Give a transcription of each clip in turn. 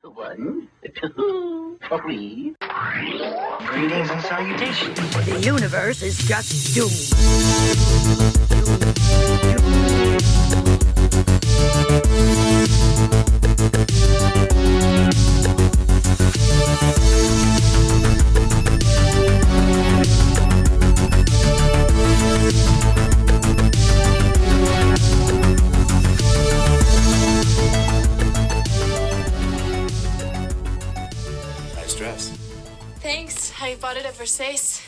1, 2, 3. Greetings and salutations. The universe is just doomed. Nice dress. Thanks. I bought it at Versailles.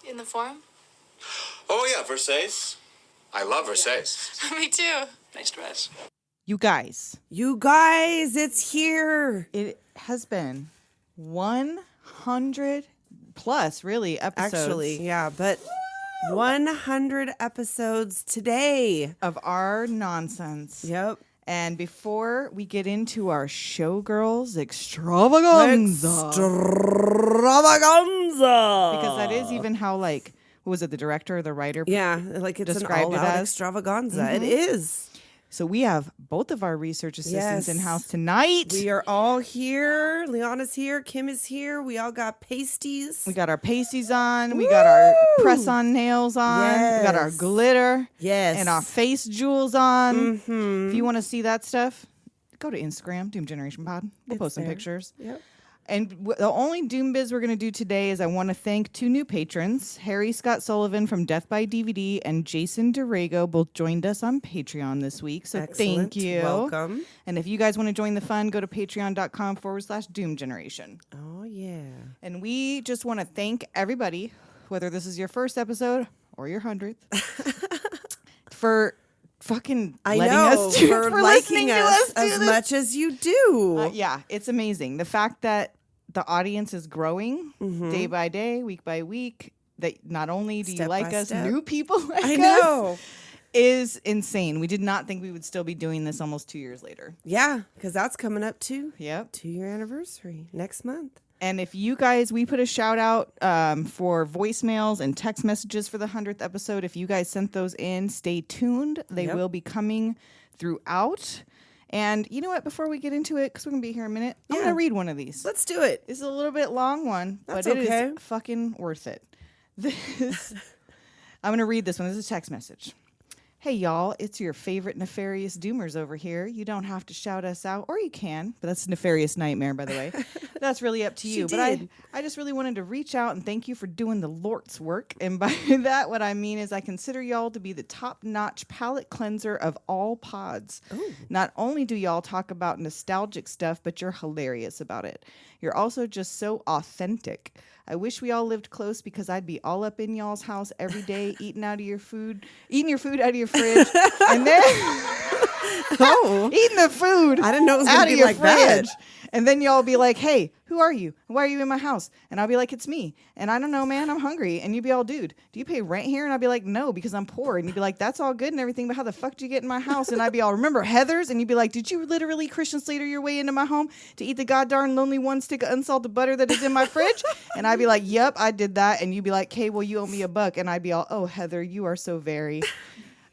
In the forum? Oh, yeah, Versailles. I love Versailles. Me too. Nice dress. You guys, it's here. it has been 100 plus, really, episodes Actually, yeah, but 100 episodes today. of our nonsense. Yep. And before we get into our Showgirls extravaganza, Extravaganza. because that is even how, like, what was it, the director or the writer? Yeah, like it's Described an it all-out as? extravaganza. It is. So we have both of our research assistants Yes. in house tonight. We are all here. Leona's here. Kim is here. We all got pasties. We got our pasties on. We got our press-on nails on. We got our Yes. glitter. Yes. And our face jewels on. Mhm. If you want to see that stuff, go to Instagram, Doom Generation Pod. We'll It's post some there. pictures. Yep. And the only Doom Biz we're going to do today is I want to thank two new patrons. Harry Scott Sullivan from Death by DVD and Jason DeRago both joined us on Patreon this week. So Excellent. thank you. Welcome. And if you guys want to join the fun, go to patreon.com/Doom Generation. Oh, yeah. And we just want to thank everybody, whether this is your first episode or your 100th, for fucking I letting know, us do, for listening liking to us do as this. much as you do. Yeah, it's amazing. The fact that the audience is growing day by day, week by week, that not only do Step you like by us, step. new people like I us, know. is insane. We did not think we would still be doing this almost 2 years later. Yeah, because that's coming up too. Yep. 2-year anniversary next month. And if you guys, we put a shout out for voicemails and text messages for the 100th episode. If you guys sent those in, stay tuned. They Yep. will be coming throughout. And you know what? Before we get into it, because we're going to be here a minute, I'm going Yeah. to read one of these. Let's do it. It's a little bit long one, That's but it okay. is fucking worth it. This, I'm going to read this one. This is a text message. Hey, y'all, it's your favorite nefarious doomers over here. You don't have to shout us out, or you can, but that's a nefarious nightmare, by the way. That's really up to you. She But did. I just really wanted to reach out and thank you for doing the Lord's work. And by that, what I mean is I consider y'all to be the top-notch palate cleanser of all pods. Not only do y'all talk about nostalgic stuff, but you're hilarious about it. You're also just so authentic. I wish we all lived close because I'd be all up in y'all's house every day, eating your food out of your fridge, and then Oh, eating the food. I didn't know it was out gonna of be your like that. fridge. And then y'all be like, "Hey, who are you? Why are you in my house?" And I'll be like, "It's me." And I don't know, man. I'm hungry. And you'd be all, "Dude, do you pay rent here?" And I'd be like, "No, because I'm poor." And you'd be like, "That's all good and everything, but how the fuck do you get in my house?" And I'd be all, "Remember Heather's?" And you'd be like, "Did you literally Christian Slater your way into my home to eat the goddamn lonely one stick of unsalted butter that is in my fridge?" And I'd be like, "Yep, I did that." And you'd be like, "Okay, well, you owe me $1." And I'd be all, "Oh, Heather, you are so very."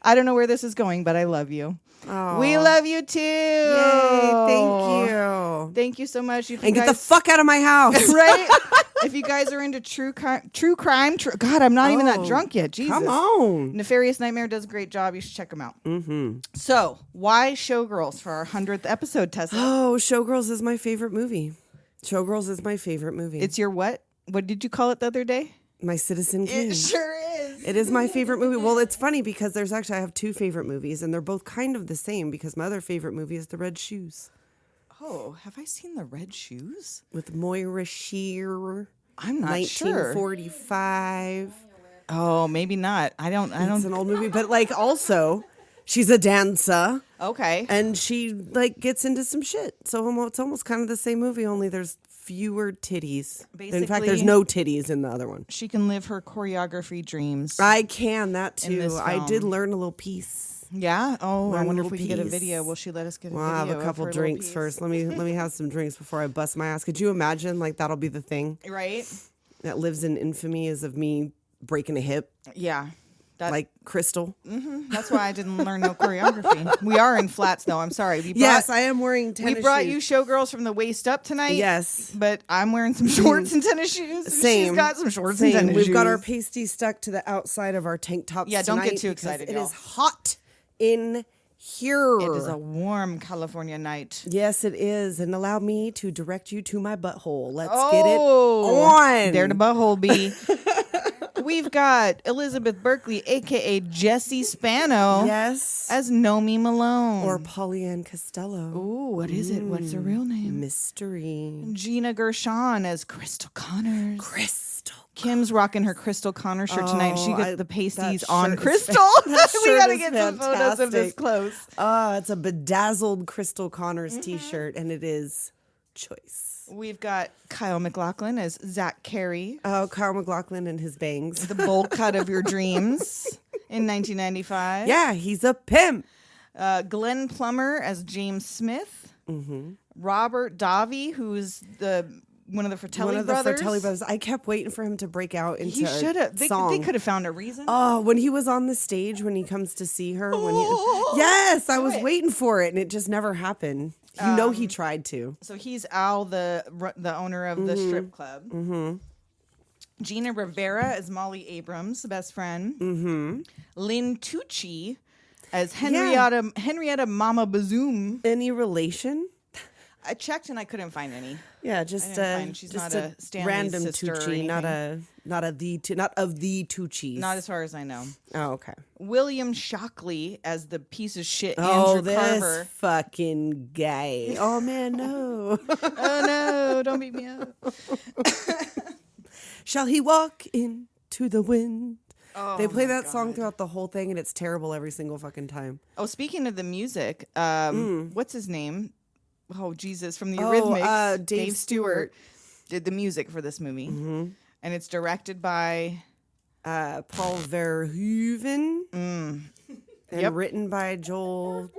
I don't know where this is going, but I love you. Aw. We love you too. Yay, thank you. Thank you so much. If you And get the guys- fuck out of my house. right? If you guys are into true crime, God, I'm not even that Oh, drunk yet. Jesus. Come on. Nefarious Nightmare does a great job. You should check them out. Mm-hmm. So, why Showgirls for our 100th episode, Tessa? Oh, Showgirls is my favorite movie. Showgirls is my favorite movie. It's your what? What did you call it the other day? my Citizen Kane. It sure is. It is my favorite movie. Well, it's funny because I have two favorite movies, and they're both kind of the same because my other favorite movie is The Red Shoes Oh, have I seen The Red Shoes? with Moira Shear. I'm not sure. 1945. Oh, maybe not. I don't. It's an old movie, but like also, she's a dancer Okay. and she like gets into some shit. So it's almost kind of the same movie, only there's fewer titties. In fact, there's Basically- no titties in the other one. She can live her choreography dreams. I can that In this too. I did film. learn a little piece. Yeah. Oh, I Learn a wonder if little we can get a piece. video. Will she let us get a Well, video? I'll have a of couple her little drinks piece? first. Let me have some drinks before I bust my ass. Could you imagine like that'll be the thing Right. that lives in infamy is of me breaking a hip? Yeah. like Crystal. That's why I didn't learn no choreography. We are in flats, though. I'm sorry. Yes, I am wearing tennis We brought shoes. you Showgirls from the waist up tonight. Yes. But I'm wearing some shorts and tennis shoes. and Same. She's got some shorts Same. and tennis shoes. We've got our pasties stuck to the outside of our tank tops. Yeah, don't get tonight too because excited, It y'all. is hot in here. It is a warm California night. Yes, it is. And allow me to direct you to my butthole. Let's get it on. There the butthole be. We've got Elizabeth Berkley, a.k.a. Jessie Spano, Yes. as Nomi Malone. Or Pollyann Costello. Ooh, what is it? What's her real name? Mystery. Gina Gershon as Crystal Connors. Crystal. Kim's rocking her Crystal Connors shirt tonight. She got the pasties that on shirt is Crystal. that We shirt gotta is get some photos of this fantastic. close. It's a bedazzled Crystal Connors t-shirt, and it is choice. We've got Kyle MacLachlan as Zach Carey, Oh, Kyle MacLachlan and his bangs. the bowl cut of your dreams in 1995. Yeah, he's a pimp. Glenn Plummer as James Smith. Mm-hmm. Robert Davi, who's one of the Fratelli One of the brothers. Fratelli brothers. I kept waiting for him to break out into He should have. They song. could have found a reason. Oh, when he was on the stage, when he comes to see her, yes, I was waiting for it, and it just never happened. You know, he tried to. So he's Al, the owner of the strip club. Mm-hmm. Gina Rivera as Molly Abrams, the best friend. Mm-hmm. Lynn Tucci as Henrietta Mama Bazoom. Any relation? I checked and I couldn't find any. Yeah, just she's just not a Stanley's random sister or Tucci, not of the Tucci's. Not as far as I know. Oh, okay. William Shockley as the piece of shit Oh, Andrew this Carver. fucking guy. Oh man, no. Oh no, don't beat me up. Shall he walk into the wind? Oh, They play my that song God. throughout the whole thing, and it's terrible every single fucking time. Oh, speaking of the music, what's his name? Oh, Jesus, from the Eurythmics. Dave Stewart did the music for this movie. Mm-hmm. And it's directed by... Paul Verhoeven. And Yep. written by Joel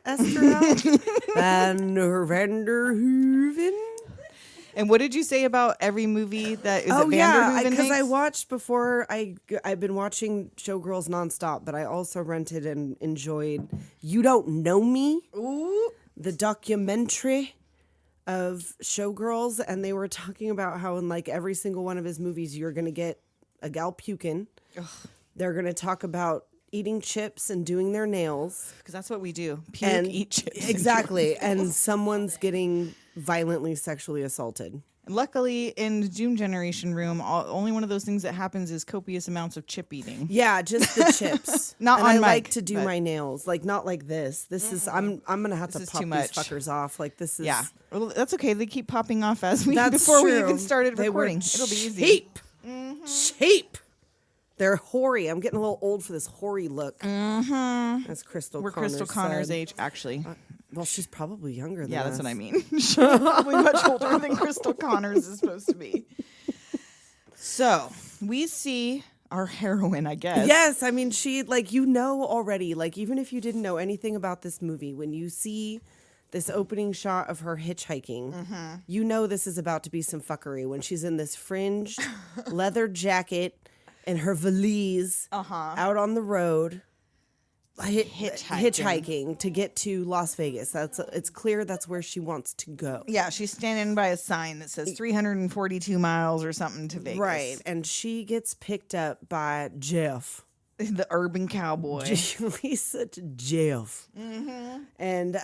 Esterheld. Van Vanderhoeven. And what did you say about every movie that is Oh it yeah, Vanderhooven because I makes? watched before. I've been watching Showgirls nonstop, but I also rented and enjoyed You Don't Know Me, the documentary of Showgirls, and they were talking about how in like every single one of his movies, you're gonna get a gal puking. They're gonna talk about eating chips and doing their nails. Because that's what we do. Puke, And eat chips. exactly, and someone's getting violently sexually assaulted. Luckily, in the Doom Generation room, only one of those things that happens is copious amounts of chip eating. Yeah, just the chips. Not and on I like mic, to do but- my nails, like not like this. This is I'm gonna have This to is pop too these much. fuckers off. Like this is Yeah. Well, that's okay. They keep popping off as we That's before we true. even started They were recording. It'll be easy. cheap. Cheap. They're hoary. I'm getting a little old for this hoary look. Mm-hmm. As Crystal We're Connors Crystal Connor's said. age, actually. Well, she's probably younger than Yeah, us. that's what I mean. She's probably much older than Crystal Connors is supposed to be. So we see our heroine, I guess. Yes, I mean, she, like, you know already, like, even if you didn't know anything about this movie, when you see this opening shot of her hitchhiking, you know this is about to be some fuckery when she's in this fringed leather jacket and her valise out on the road. Hitchhiking to get to Las Vegas. It's clear that's where she wants to go. Yeah, she's standing by a sign that says 342 miles or something to Vegas. Right, and she gets picked up by Jeff. The urban cowboy. He's such a Jeff. And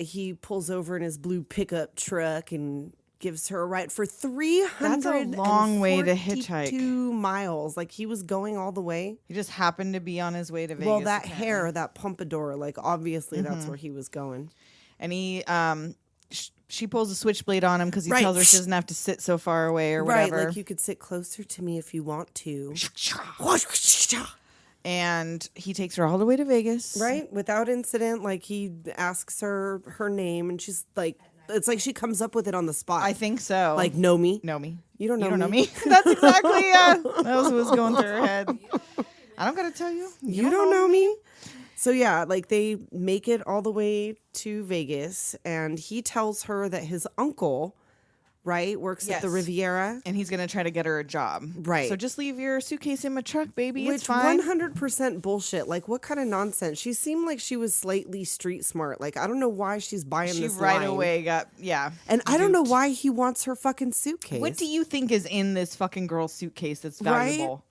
he pulls over in his blue pickup truck and gives her a ride for 300. That's a long way to hitchhike. 2 miles. Like he was going all the way. He just happened to be on his way to Vegas. Well, that apparently. hair, that pompadour, like obviously that's where he was going. And he, she pulls a switchblade on him because he Right. tells her she doesn't have to sit so far away or Right, whatever. like you could sit closer to me if you want to. And he takes her all the way to Vegas. Right, without incident. Like he asks her name, and she's like, it's like she comes up with it on the spot. I think so. Like Nomi. know me. You don't know You don't know me. me. That's exactly that was what was going through her head. I don't gotta tell you. You don't know me. So yeah, like they make it all the way to Vegas, and he tells her that his uncle right? Works at the Yes. Riviera. And he's going to try to get her a job. Right. So just leave your suitcase in my truck, baby. Which it's fine. 100% bullshit. Like, what kind of nonsense? She seemed like she was slightly street smart. Like, I don't know why she's buying She this right line. away got, And I don't know duped. why he wants her fucking suitcase. What do you think is in this fucking girl's suitcase that's Right? valuable?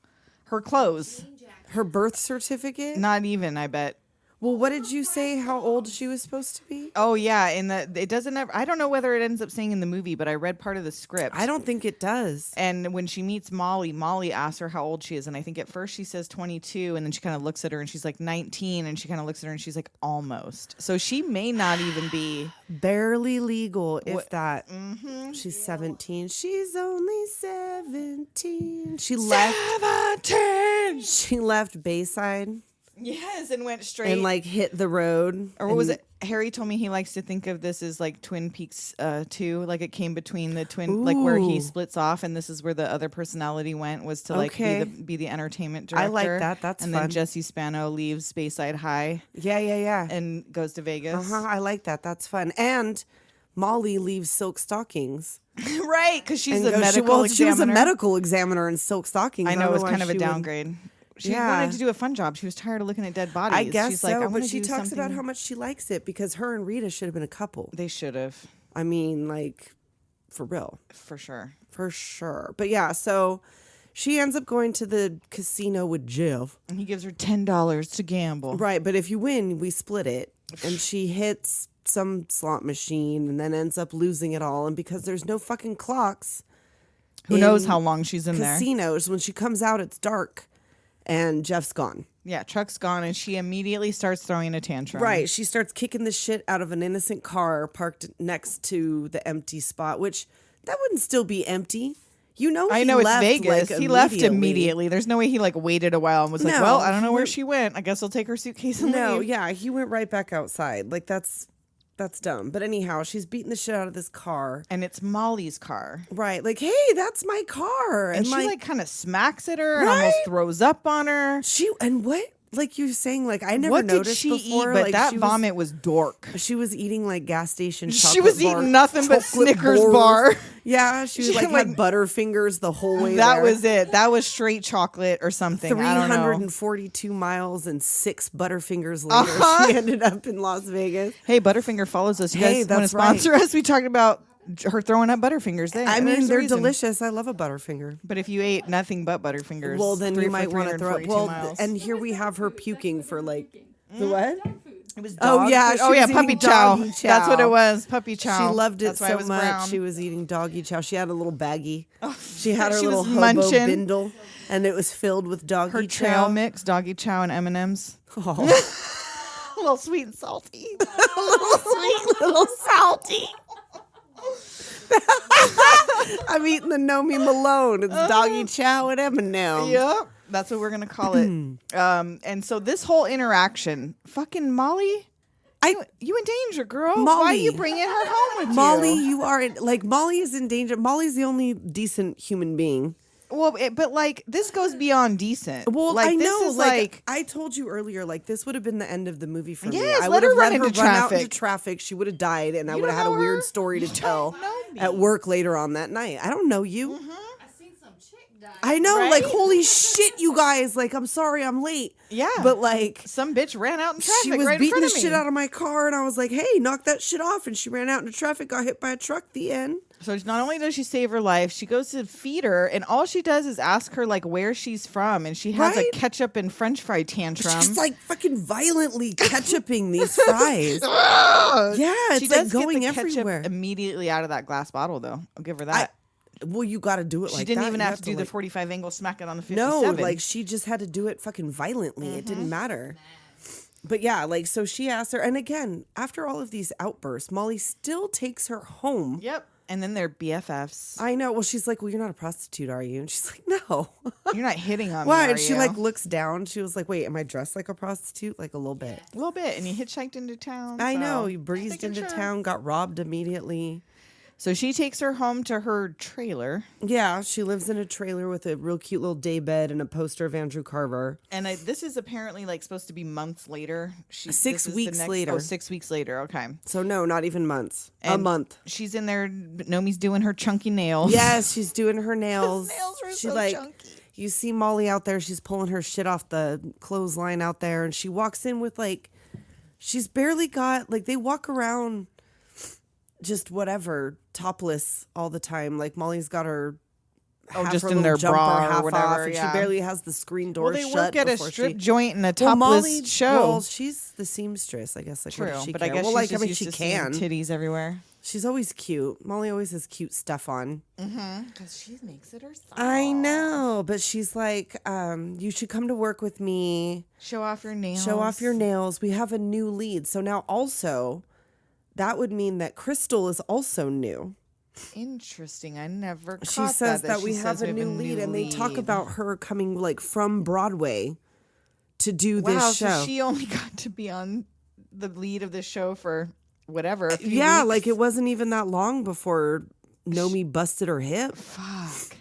Her clothes. Her birth certificate? Not even, I bet. Well, what did you say how old she was supposed to be? Oh yeah, it doesn't ever. I don't know whether it ends up saying in the movie, but I read part of the script. I don't think it does. And when she meets Molly, Molly asks her how old she is, and I think at first she says 22, and then she kind of looks at her and she's like 19, and she kind of looks at her and she's like almost. So she may not even be Barely legal, if that. Mm-hmm. She's 17. She's only 17. She left. 17. She left Bayside Yes, and went straight. and like hit the road. or what was it? Harry told me he likes to think of this as like Twin Peaks 2, like it came between the twin, like where he Ooh. splits off, and this is where the other personality went, was to like Okay. be the entertainment I director. like that. That's and fun. then Jesse Spano leaves Bayside High Yeah. and goes to Vegas. I like that. That's fun. And Molly leaves silk stockings. Right, because she's and a goes- medical she was a examiner. medical examiner in silk stockings. I don't know it was why kind of a she would- downgrade. She Yeah. wanted to do a fun job. She was tired of looking at dead bodies. I guess She's so, like, I but wanna she do talks about something- how much she likes it because her and Rita should have been a couple. They should have, I mean, like, for real. for sure. For sure. But yeah, so she ends up going to the casino with Jeff. And he gives her $10 to gamble. Right, but if you win, we split it. And she hits some slot machine and then ends up losing it all. And because there's no fucking clocks. Who knows in how long she's in there? casinos, when she comes out, it's dark and Jeff's gone. Yeah, Chuck's gone, and she immediately starts throwing a tantrum. Right. She starts kicking the shit out of an innocent car parked next to the empty spot, which that wouldn't still be empty. You know, I he know it's left, Vegas. like, He left immediately. There's no way he like waited a while and was like, No, "Well, I don't know he where went- she went. I guess I'll take her suitcase and No, leave." yeah, he went right back outside. Like that's dumb. But anyhow, she's beating the shit out of this car. And it's Molly's car, Right. Like, hey, that's my car. and she like kind of smacks at her and almost Right? throws up on her. and what? Like you're saying, like I never What did noticed she before. eat? But like that she vomit was dork. she was eating like gas station chocolate She was bar- eating nothing but chocolate Snickers bars. bar. Yeah, she, She like like- had Butterfingers the whole way That there. was it. That was straight chocolate or something. I don't know. 342 miles and 6 Butterfingers later, she ended up in Las Vegas. Hey, Butterfinger follows us. You Hey, guys want to that's right. sponsor us? We talked about her throwing up Butterfingers. I mean, There's a they're reason. delicious. I love a Butterfinger. But if you ate nothing but Butterfingers, Well, then 3 you for might want to throw up. 342 Well, miles. and here we have her puking for like the what? It was Oh, dog yeah, food. she Oh yeah, was puppy eating chow. doggy That's what chow. it was. Puppy chow. She loved it That's why so it was much. brown. She was eating doggy chow. She had a little baggie. She had her she little was hobo munching. bindle, and it was filled with doggy Her chow. trail mix, doggy chow and M&Ms. Oh, A little sweet and salty. little salty. I'm eating the Nomi Malone. It's doggy chow and M&M. Yep. That's what we're gonna call it. And so this whole interaction, fucking Molly, you in danger, girl. Why are Molly. you bringing her home with Molly, you? you are like Molly is in danger. Molly's the only decent human being. Well, but like this goes beyond decent. Well, like, I know. This is like I told you earlier, like this would have been the end of the movie for me. Yes, I let would have her run let her into run out traffic. into traffic. She would have died, and I You would have don't had a know weird her. story to You tell don't know me. at work later on that night. I don't know you. I seen some chick die. I know, Right? like holy shit, you guys! Like I'm sorry, I'm late. Yeah. but like. Some bitch ran out in traffic She was right in beating front the of me. shit out of my car, and I was like, "Hey, knock that shit off!" And she ran out into traffic, got hit by a truck. The end. So not only does she save her life, she goes to feed her, and all she does is ask her like where she's from, and she has Right? a ketchup and French fry tantrum. She's like fucking violently ketchuping these fries. Yeah, she it's like does going get the ketchup everywhere. immediately out of that glass bottle, though. I'll give her that. Well, you got to do it She like didn't that. even You have to do the like- 45 angle, smack it on the 57. No, like she just had to do it fucking violently. It didn't matter. But yeah, like so she asked her, and again, after all of these outbursts, Molly still takes her home. Yep. And then they're BFFs. I know. Well, she's like, "Well, you're not a prostitute, are you?" And she's like, "No." You're not hitting on Why? me, And are she you? like looks down. She was like, "Wait, am I dressed like a prostitute?" Like a little bit. A little bit. And you hitchhiked into town. I so know. You breezed making into sure. town, got robbed immediately. So she takes her home to her trailer. Yeah, she lives in a trailer with a real cute little day bed and a poster of Andrew Carver. And this is apparently like supposed to be months later. 6 weeks later. Oh, 6 weeks later. Okay. So no, not even months. A And month. She's in there. Nomi's doing her chunky nails. Yes, she's doing her nails. nails were She's so like, chunky. you see Molly out there. She's pulling her shit off the clothesline out there, and she walks in with like, she's barely got like they walk around, just whatever, topless all the time. Like Molly's got her. Half just her in little their jumper, bra or half whatever, off, and yeah. she barely has the screen door Well, they shut. work at a before strip she... joint in a Well, topless Molly, show. Well, she's the seamstress, I guess. Like, what True, does she but care? I guess well, she's like, just I mean, used she to seeing can. titties everywhere. She's always cute. Molly always has cute stuff on. Because she makes it herself. I know, but she's like, you should come to work with me. Show off your nails. Show off your nails. We have a new lead. So now also, that would mean that Crystal is also new. Interesting. I never caught She says that she we says have a new lead, and they talk about her coming like from Broadway to do this show. So she only got to be on the lead of the show for whatever. A few Yeah, weeks. like it wasn't even that long before Nomi busted her hip. Fuck.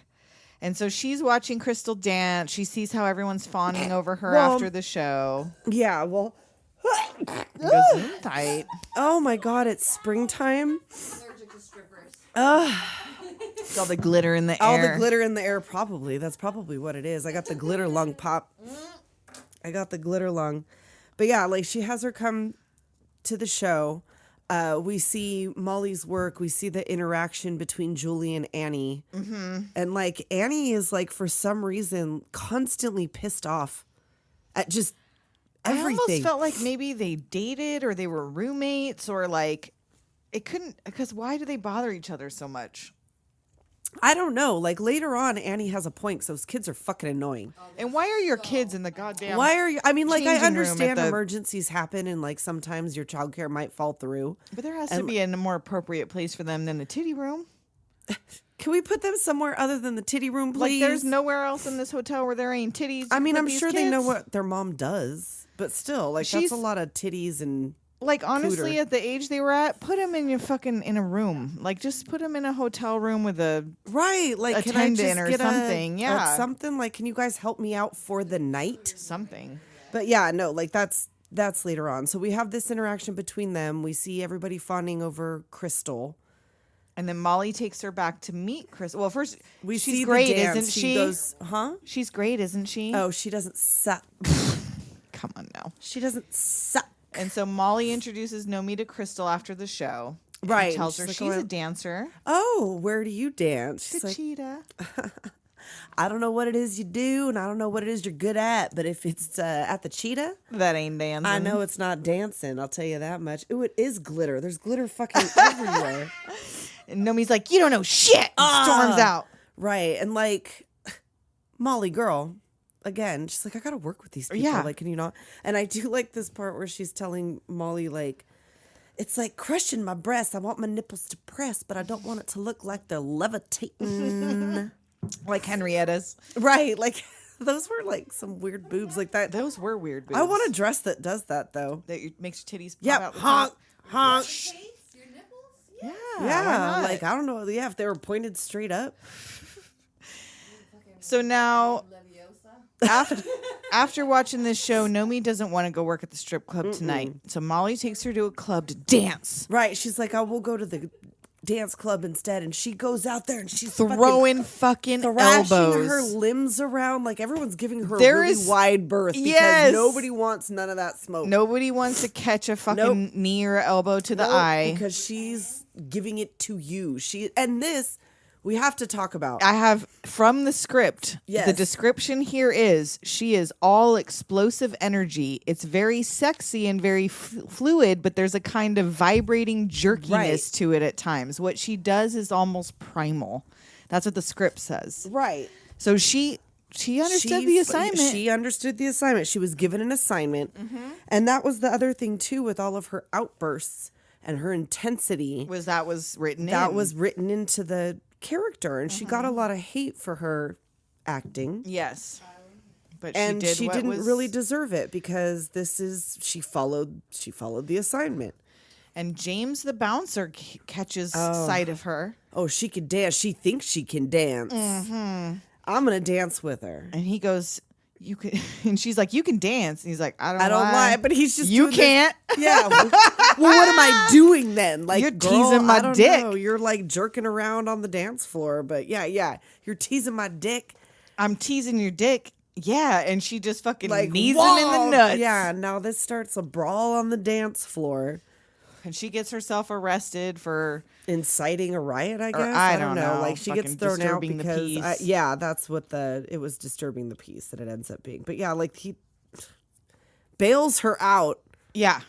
And so she's watching Crystal dance. She sees how everyone's fawning over her Well, after the show. Yeah, well, Tight. oh my God, it's springtime. Allergic to strippers. It's all the glitter in the All air. the glitter in the air, probably. That's probably what it is. I got the glitter lung pop. I got the glitter lung. But yeah, like she has her come to the show. We see Molly's work. We see the interaction between Julie and Annie. Mm-hmm. And like Annie is like, for some reason, constantly pissed off at just everything. I almost felt like maybe they dated or they were roommates or like it couldn't, because why do they bother each other so much? I don't know. Like later on, Annie has a point. So those kids are fucking annoying. And why are your kids in the goddamn Why are you? I mean, like I changing room at understand the- emergencies happen, and like sometimes your childcare might fall through. But there has to be a more appropriate place for them than the titty room. Can we put them somewhere other than the titty room, please? Like there's nowhere else in this hotel where there ain't titties. I mean, with I'm these sure they know kids. what their mom does, but still, like that's She's- a lot of titties and. Like honestly, cooter. at the age they were at, put them in your fucking in a room. Like just put them in a hotel room with a Right, like can I just attendant or get something, yeah. something like can you guys help me out for the night? something. But yeah, no, like that's later on. So we have this interaction between them. We see everybody fawning over Crystal. And then Molly takes her back to meet Chris. Well, first We she's see great, the dance. isn't she? She goes, huh? She's great, isn't she? Oh, she doesn't suck. Come on now. She doesn't suck. And so Molly introduces Nomi to Crystal after the show. And Right, tells she's her like, she's "Oh, a dancer. Oh, where do you dance? She's The like, cheetah. I don't know what it is you do, and I don't know what it is you're good at, but if it's at the Cheetah, That ain't dancing. I know it's not dancing. I'll tell you that much. Ooh, it is glitter. There's glitter fucking everywhere. And Nomi's like, you don't know shit. And storms out. Right. And like, Molly girl, again, she's like, I got to work with these people. Yeah. Like, can you not? And I do like this part where she's telling Molly, like, it's like crushing my breasts. I want my nipples to press, but I don't want it to look like they're levitating. Like Henrietta's. Right. Like, those were like some weird boobs like that. Those were weird boobs. I want a dress that does that, though. That makes your titties pop Yep. out the Honk. top. Honk. Face, your nipples? Yeah. Yeah. Yeah. why not? Like, I don't know. Yeah. If they were pointed straight up. So now Leviosa. after watching this show, Nomi doesn't want to go work at the strip club tonight. So Molly takes her to a club to dance. Right. She's like, I will go to the dance club instead. And she goes out there and she's Throwing fucking thrashing elbows. her limbs around. Like everyone's giving her There really is- wide berth because Yes. nobody wants none of that smoke. Nobody wants to catch a fucking Nope. knee or elbow to the Nope, eye. because she's giving it to you. And this we have to talk about. I have from the script. Yes. The description here is she is all explosive energy. It's very sexy and very fluid, but there's a kind of vibrating jerkiness Right. to it at times. What she does is almost primal. That's what the script says. Right. So she understood the assignment. She understood the assignment. She was given an assignment. And that was the other thing too with all of her outbursts and her intensity. was written in. That was written into the character, and she got a lot of hate for her acting. Yes. But And she, she did didn't what was, really deserve it because she followed the assignment. And James the bouncer catches sight of her. Oh, she can dance. She thinks she can dance. Mm-hmm. I'm going to dance with her. And he goes, "You can," and she's like, "You can dance." And he's like, "I don't lie. But he's just You doing can't." This. Yeah. Well, what am I doing then? Like, You're girl, teasing my I don't dick. know. You're like jerking around on the dance floor. But yeah. You're teasing my dick. I'm teasing your dick. Yeah. And she just fucking Like, knees him in the nuts. Yeah. Now this starts a brawl on the dance floor. And she gets herself arrested for Inciting a riot, I guess. I don't know. Like, she gets Fucking thrown out disturbing the because peace. yeah, that's what it was, disturbing the peace that it ends up being. But yeah, like, he bails her out. Yeah.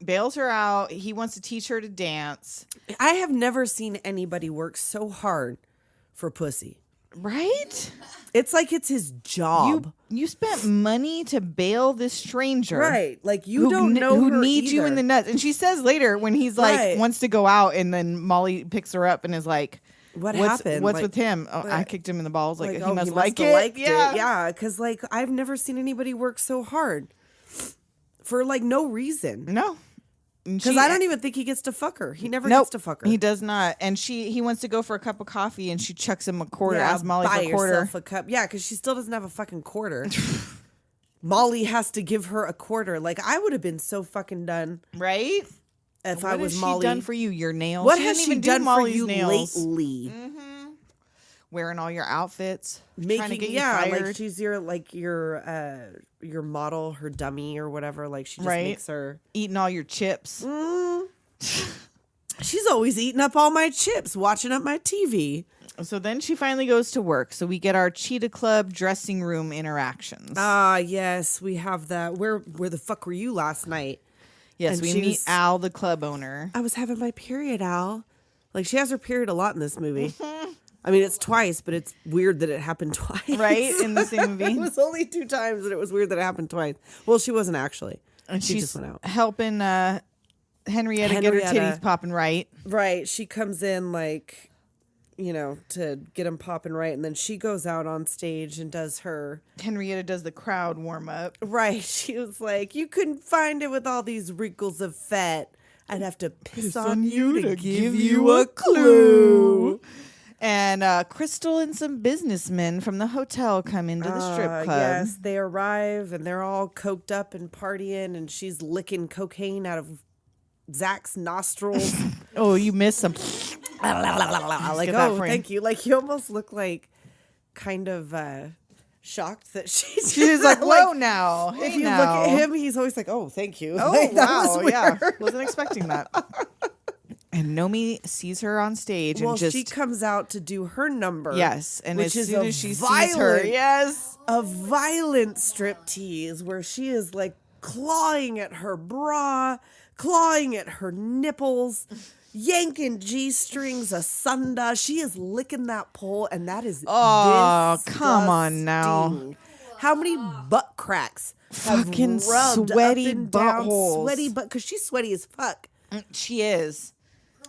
Bails her out. He wants to teach her to dance. I have never seen anybody work so hard for pussy. Right? It's like it's his job. You spent money to bail this stranger. Right. Like, you don't know who her needs you in either. the nuts. And she says later when he's like Right. wants to go out and then Molly picks her up and is like, What what's, happened? What's Like, with him? Oh, I what? kicked him in the balls. Like, Like, he oh, must he like have it. liked Yeah. Yeah, because, like, I've never seen anybody work so hard for, like, no reason. No. Because I don't even think he gets to fuck her. He never Nope, gets to fuck her. He does not. And he wants to go for a cup of coffee and she chucks him a quarter, Yeah, asks Molly buy for a quarter. yourself a cup. Yeah, because she still doesn't have a fucking quarter. Molly has to give her a quarter. Like, I would have been so fucking done Right? if What I was has Molly. she done for you? Your nails? What She has didn't she even do done for Molly's you nails. lately? Wearing all your outfits. trying to Making get you fired. like she's your model, her dummy or whatever. Like, she just Right. makes her. Eating all your chips. She's always eating up all my chips, watching up my TV. So then she finally goes to work. So we get our Cheetah Club dressing room interactions. Ah, yes, we have that. Where the fuck were you last night? yes, and we she meet was- Al, the club owner. I was having my period, Al. Like, she has her period a lot in this movie. I mean, it's twice, but it's weird that it happened twice. Right? In the same movie. It was only 2 times, and it was weird that it happened twice. Well, she wasn't actually. And she she's just went out. helping Henrietta get her titties popping right. Right. She comes in, like, to get them popping right, and then she goes out on stage and does her. Henrietta does the crowd warm up. Right. She was like, "You couldn't find it with all these wrinkles of fat. I'd have to piss on you to give you a clue." And Crystal and some businessmen from the hotel come into the strip club. Yes, they arrive and they're all coked up and partying, and she's licking cocaine out of Zach's nostrils. Oh, you missed some. Like, get that oh, frame. thank you. Like, you almost look like kind of shocked that she's She's like, whoa now. Hey If you now. look at him, he's always like, oh, thank you. Oh, Like, that wow. was Yeah. weird. Wasn't expecting that. And Nomi sees her on stage Well, and just. she comes out to do her number. Yes. And which as is soon a as she sees her. violent- Yes. A violent striptease where she is like clawing at her bra, clawing at her nipples, yanking G-strings asunder. She is licking that pole, and that is Oh, come on now. disgusting. How many butt cracks have Fucking rubbed sweaty up and down, buttholes. sweaty butt, because she's sweaty as fuck. She is.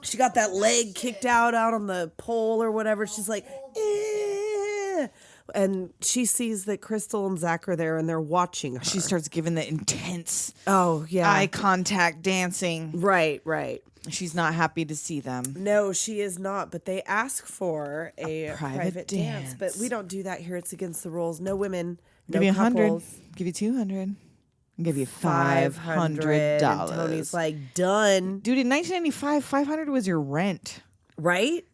She got that leg kicked out on the pole or whatever. She's like, eh. And she sees that Crystal and Zach are there and they're watching her. She starts giving the intense Oh, yeah. eye contact dancing. Right, right. She's not happy to see them. No, she is not. But they ask for a private dance. dance. But we don't do that here. It's against the rules. No women. Give No you 100. couples. Give you 200. Give you $500. $500. And Tony's like, done. Dude, in 1995, $500 was your rent Right?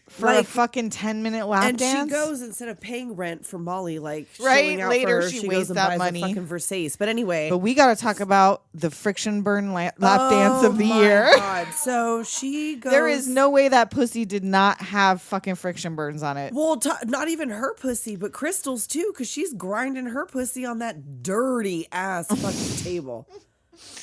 for a Like- fucking 10-minute lap And dance. she goes, instead of paying rent for Molly, like, Right, shilling out later for her, she she wastes goes and that buys money. a fucking Versace. But anyway. But we got to talk about the friction burn lap dance of the year. God. So she goes. There is no way that pussy did not have fucking friction burns on it. Well, not even her pussy, but Crystal's too, because she's grinding her pussy on that dirty ass fucking table.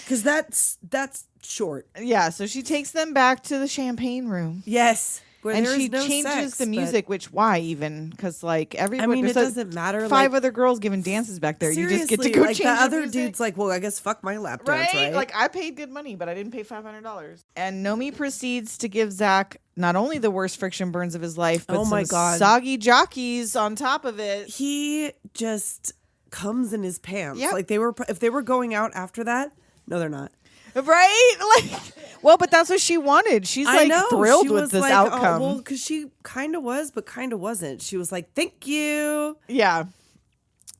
Because that's short. Yeah, so she takes them back to the champagne room. Yes. Where And there she is no changes sex, the but- music, which why even? Because like everybody, I mean, it there's, doesn't matter. 5 like, other girls giving dances back there. seriously, You just get to go like change the the other music. dude's like, well, I guess fuck my lap dance, right? Like I paid good money, but I didn't pay $500. And Nomi proceeds to give Zach not only the worst friction burns of his life, but Oh my some God. soggy jockeys on top of it. He just comes in his pants. Yep. Like if they were going out after that. No, they're not. Right? Like, well, but that's what she wanted. She's I like know. thrilled She with was this like, outcome. well, because she kind of was, but kind of wasn't. She was like, thank you. Yeah.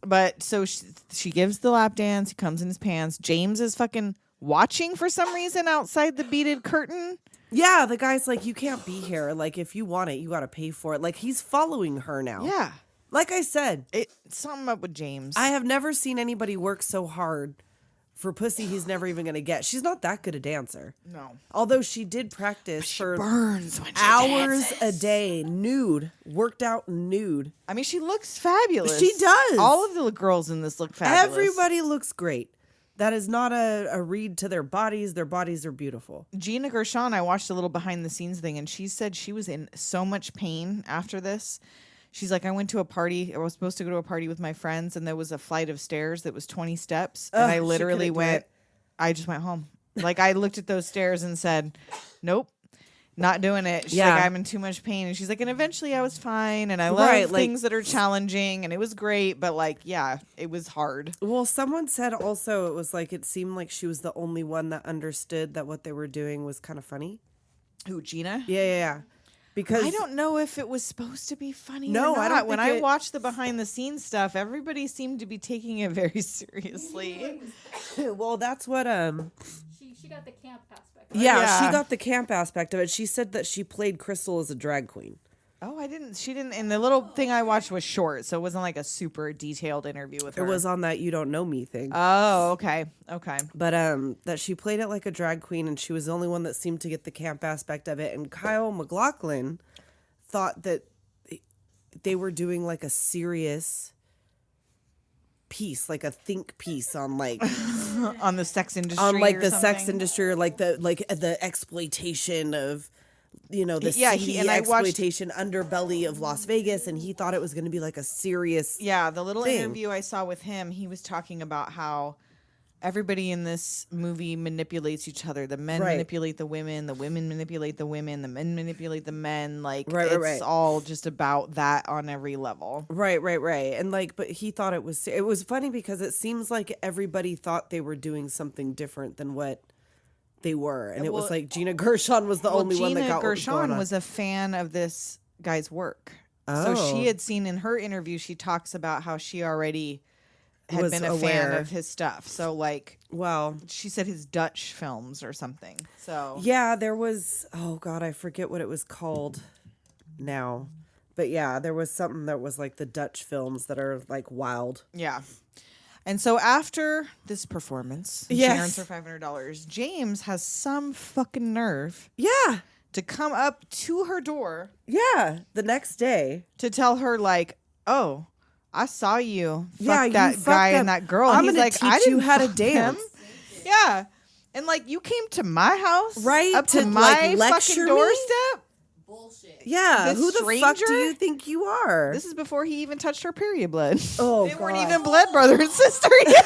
But so she gives the lap dance. He comes in his pants. James is fucking watching for some reason outside the beaded curtain. Yeah, the guy's like, you can't be here. Like, if you want it, you got to pay for it. Like, he's following her now. Yeah. Like I said, Something up with James. I have never seen anybody work so hard for pussy he's never even going to get. She's not that good a dancer. No. Although she did practice for burns when she hours dances. a day, nude, worked out nude. I mean, she looks fabulous. She does. All of the girls in this look fabulous. Everybody looks great. That is not a read to their bodies. Their bodies are beautiful. Gina Gershon, I watched a little behind the scenes thing, and she said she was in so much pain after this. She's like, I went to a party. I was supposed to go to a party with my friends, and there was a flight of stairs that was 20 steps. And I literally I just went home. Like, I looked at those stairs and said, nope, not doing it. She's like, I'm in too much pain. And she's like, and eventually I was fine. And I love things that are challenging. And it was great. But, like, yeah, it was hard. Well, someone said also it was like, it seemed like she was the only one that understood that what they were doing was kind of funny. Who, Gina? Yeah. Because I don't know if it was supposed to be funny No, or not. I don't When think I watched the behind the scenes stuff, everybody seemed to be taking it very seriously. well, that's what She got the camp aspect. Yeah. she got the camp aspect of it. She said that she played Crystal as a drag queen. Oh, she didn't. And the little thing I watched was short, so it wasn't like a super detailed interview with her. It was on that You Don't Know Me thing. Oh, okay. But that she played it like a drag queen, and she was the only one that seemed to get the camp aspect of it. And Kyle MacLachlan thought that they were doing like a serious piece, like a think piece on like on the sex industry, on like or the something. sex industry, or like the exploitation of, you know, the seedy and I watched- exploitation underbelly of Las Vegas, and he thought it was going to be like a serious Yeah, the little thing. interview I saw with him, he was talking about how everybody in this movie manipulates each other. The men manipulate the women manipulate the women, the men manipulate the men. Like, it's all just about that on every level. Right. And like, but he thought it was funny because it seems like everybody thought they were doing something different than what they were. And it was like Gina Gershon was the only one that got Gina Gershon what was going on. was a fan of this guy's work. So she had seen in her interview, she talks about how she already had been a fan of his stuff. So, like, well, she said his Dutch films or something. So yeah, there was, oh God, I forget what it was called now. But yeah, there was something that was like the Dutch films that are like wild. yeah. And so after this performance, she earns her $500. James has some fucking nerve Yeah. to come up to her door Yeah. The next day. to tell her, like, oh, I saw you Yeah, fuck you that fucked guy that- and that girl. I'm And he's gonna like, teach I you didn't how to fuck dance. him. Yeah. And like, you came to my house, Right, up to, to like, my lecture fucking me? doorstep. Bullshit. Yeah. This Who the fuck do stranger? you think you are? This is before he even touched her period blood. Oh, They weren't God. even blood brother and sister yet.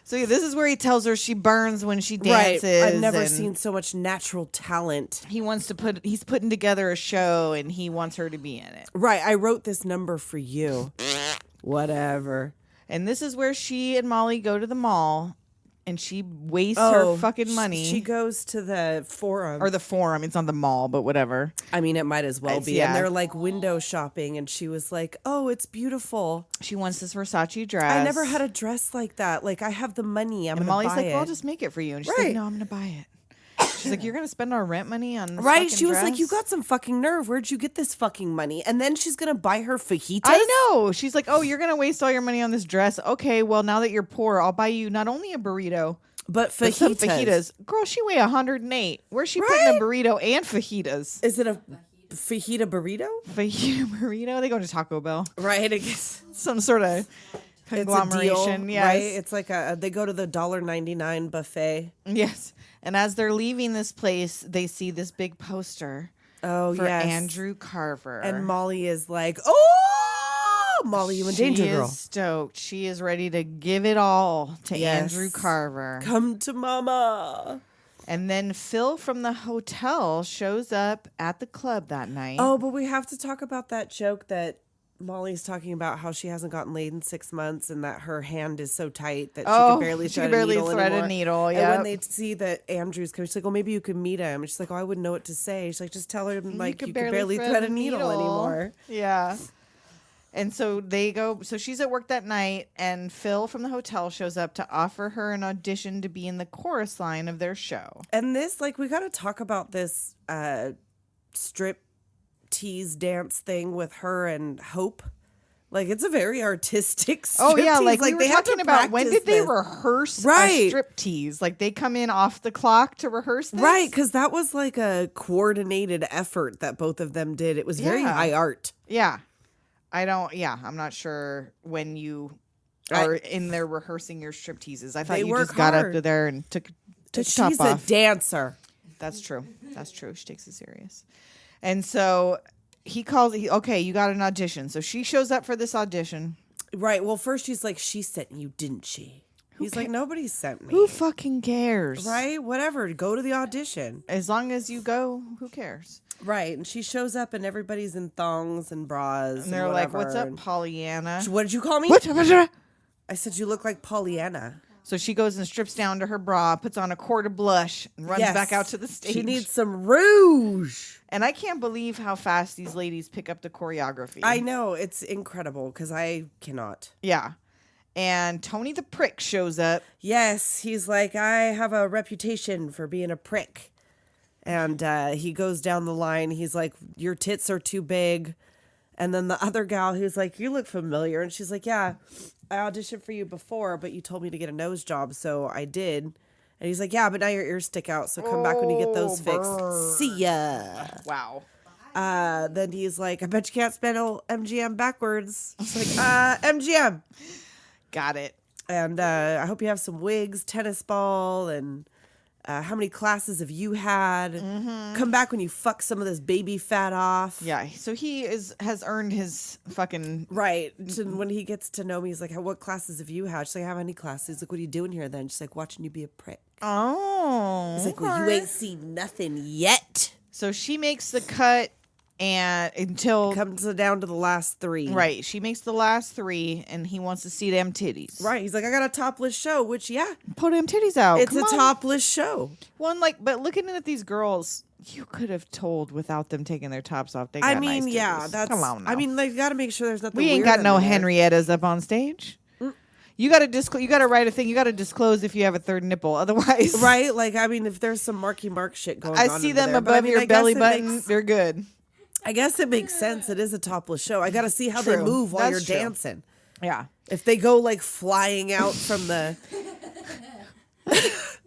So yeah, this is where he tells her she burns when she dances. Right. I've never and seen so much natural talent. He's putting together a show and he wants her to be in it. Right. I wrote this number for you. Whatever. And this is where she and Molly go to the mall and she wastes her fucking money. She goes to the forum. or the forum. It's not the mall, but whatever. I mean, it might as well It's- be. yeah. And they're like window shopping, and she was like, "Oh, it's beautiful. She wants this Versace dress. I never had a dress like that. Like, I have the money. I'm And gonna Molly's buy like, it." well, I'll just make it for you. And she's Right. like, no, I'm going to buy it. She's like, you're going to spend our rent money on this Right? fucking She was like, dress? "You got some fucking nerve. Where'd you get this fucking money?" And then she's gonna buy her fajitas. I know. She's like, oh, you're going to waste all your money on this dress. Okay, well, now that you're poor, I'll buy you not only a burrito, but but some fajitas. fajitas. Girl, she weigh 108. Where's she putting a burrito and fajitas? Is it a fajita burrito? Fajita burrito? They go to Taco Bell. Right. I guess Some sort of it's a conglomeration. deal, Yes. right? It's like they go to the $1.99 buffet. Yes. And as they're leaving this place, they see this big poster Oh, for yes. Andrew Carver. And Molly is like, "Oh, Molly, you in danger, She girl. is stoked. She is ready to give it all to Yes. Andrew Carver. Come to mama." And then Phil from the hotel shows up at the club that night. Oh, but we have to talk about that joke that Molly's talking about how she hasn't gotten laid in 6 months and that her hand is so tight that she Oh, can barely she thread, can barely a needle thread a anymore. needle, And yep. when they see that Andrew's coming, she's like, "Oh, maybe you could meet him." And she's like, "Oh, I wouldn't know what to say." She's like, "Just tell her like you could barely thread a needle anymore." Yeah. And so they go. So she's at work that night, and Phil from the hotel shows up to offer her an audition to be in the chorus line of their show. And this, like, we got to talk about this strip tease dance thing with her and Hope. Like, it's a very artistic Oh yeah, striptease. like we were they have talking to about when did practice they this. rehearse Right. a strip tease? Like they come in off the clock to rehearse this? Right, because that was like a coordinated effort that both of them did. It was very Yeah. high art. Yeah. I'm not sure when you are in there rehearsing your strip teases. I thought They you work just got hard. up there and took the She's top a off. dancer. That's true. That's true. She takes it serious. And so he calls, okay, you got an audition. So she shows up for this audition. Right. Well, first she's like, "She sent you, didn't she?" He's like, "Nobody sent me." Who fucking cares? Right? Whatever. Go to the audition. As long as you go, who cares? Right. And she shows up and everybody's in thongs and bras. And they're like, whatever. what's up, And- Pollyanna? What did you call me? What? I said, "You look like Pollyanna." So she goes and strips down to her bra, puts on a quart of blush, and runs Yes. back out to the stage. She needs some rouge. And I can't believe how fast these ladies pick up the choreography. I know. It's incredible because I cannot. Yeah. And Tony the Prick shows up. Yes, he's like, "I have a reputation for being a prick." And he goes down the line. He's like, "Your tits are too big." And then the other gal who's like, "You look familiar." And she's like, "Yeah, I auditioned for you before, but you told me to get a nose job, so I did." And he's like, "Yeah, but now your ears stick out, so come back when you get those fixed. See ya." Wow. Then he's like, "I bet you can't spell MGM backwards." She's like, "MGM." Got it. And I hope you have some wigs, tennis ball, and how many classes have you had? Come back when you fuck some of this baby fat off. Yeah. So he has earned his fucking. Right. And when he gets to know me, he's like, "What classes have you had?" She's like, "I have any classes." He's like, "What are you doing here then?" She's like, "Watching you be a prick." Oh. He's like, "Well, you ain't seen nothing yet." So she makes the cut and until. Comes down to the last three. Right. She makes the last three and he wants to see them titties. Right. He's like, "I got a topless show," which, yeah, Put them titties out. it's Come a on. topless show. One but looking at these girls, you could have told without them taking their tops off. They got I mean, nice yeah, titties. that's. Come on now. I mean, they got to make sure there's nothing. we ain't weird got no under there. Henriettas up on stage. You got to You got to write a thing. You got to disclose if you have a third nipple. Otherwise, Right? Like, I mean, if there's some Marky Mark shit going I on. see under them there. But, I above mean, your I guess belly it button. makes- They're good. I guess it makes sense. It is a topless show. I got to see how they True. move while That's you're true. dancing. Yeah. If they go like flying out from the.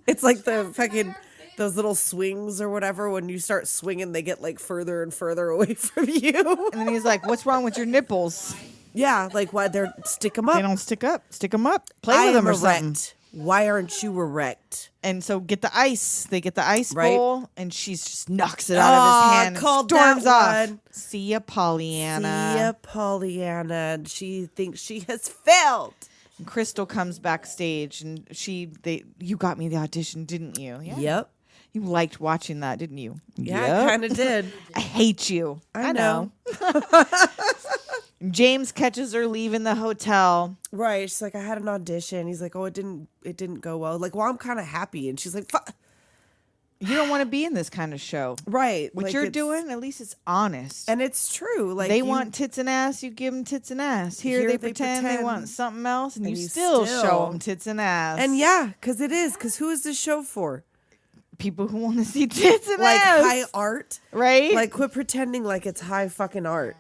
It's like the fucking. Those little swings or whatever. When you start swinging, they get like further and further away from you. And then he's like, "What's wrong with your nipples? Yeah, like why they're stick them up. They don't stick up. Stick them up. Play I with them am or something." erect. Why aren't you erect? And so get the ice. They get the ice Right. bowl, and she just knocks it out of his hand. And called storms that off. one. See ya, Pollyanna. See ya, Pollyanna. And she thinks she has failed. And Crystal comes backstage, and you got me the audition, didn't you? Yeah. Yep. You liked watching that, didn't you? Yeah, Yep. I kind of did. I hate you. I know. James catches her leaving the hotel. Right. She's like, "I had an audition." He's like, "Oh, it didn't go well." Like, "Well, I'm kind of happy." And she's like, "Fuck." You don't want to be in this kind of show. Right. What like, you're it's- doing, at least it's honest. And it's true. Like they you- want tits and ass, you give them tits and ass. Here, Here they, they pretend they pretend. want something else, and you you still still- show them tits and ass. And yeah, because it is. Because who is this show for? people who want to see tits and Like ass. high art? Right? Like quit pretending like it's high fucking art.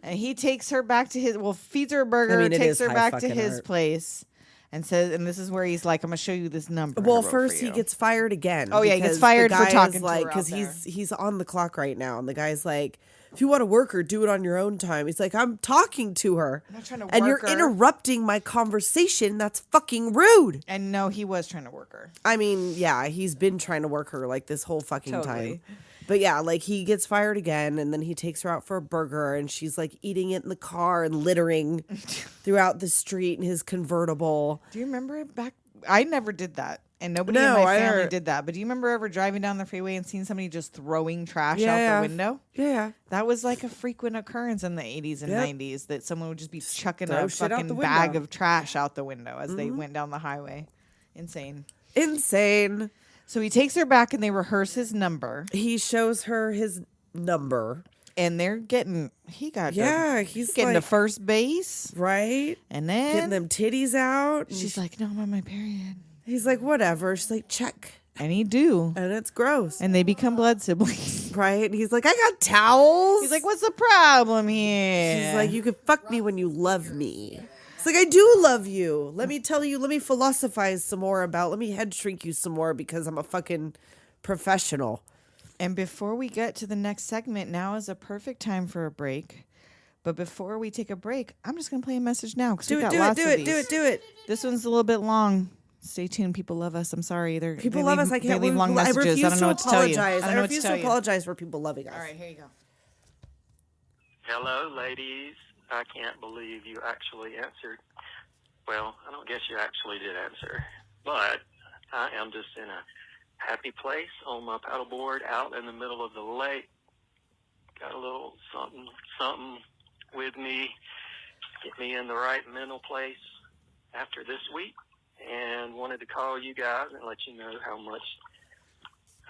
And he takes her back to feeds her a burger, I mean, it takes is her high back to fucking his art. place, and says, and this is where he's like, I'm going to show you this number. I Well, wrote for first he you." gets fired again. Oh, yeah, he gets because the fired for guy is talking to like, her out he's on the clock right now, and the guy's like, "If you want to work her, do it on your own time." He's like, "I'm talking to her, I'm not trying to and work you're her." interrupting my conversation. That's fucking rude." And no, he was trying to work her. I mean, yeah, he's been trying to work her like this whole fucking Totally. time. But yeah, like he gets fired again, and then he takes her out for a burger, and she's like eating it in the car and littering throughout the street in his convertible. Do you remember back? I never did that. And nobody in No, my family never- did that. But do you remember ever driving down the freeway and seeing somebody just throwing trash out Yeah. the window? Yeah. That was like a frequent occurrence in the 80s and Yep. 90s that someone would just be chucking throw a shit out the fucking bag window. of trash out the window as they went down the highway. Insane. Insane. So he takes her back and they rehearse his number. He shows her his number. And they're getting, he's He's getting like, to first base. right? And then Getting them titties out. And she's like, no, I'm on my period. he's like, whatever. She's like, check. And he do. And it's gross. And they become blood siblings. Right? And he's like, I got towels. He's like, what's the problem here? She's like, you can fuck me when you love me. It's like, I do love you. Let me tell you, let me philosophize some more about, let me head shrink you some more because I'm a fucking professional. And before we get to the next segment, now is a perfect time for a break. But before we take a break, I'm just going to play a message now because we got lots of these. Do it. This one's a little bit long. Stay tuned. People love us. I'm sorry. People love us. I can't They leave long messages. I refuse I don't know to what to tell you. apologize. I don't I know what to refuse tell to you. apologize for people loving us. All right, here you go. Hello, ladies. I can't believe you actually answered. Well, I don't guess you actually did answer, but I am just in a happy place on my paddleboard out in the middle of the lake. Got a little something with me, get me in the right mental place after this week, and wanted to call you guys and let you know how much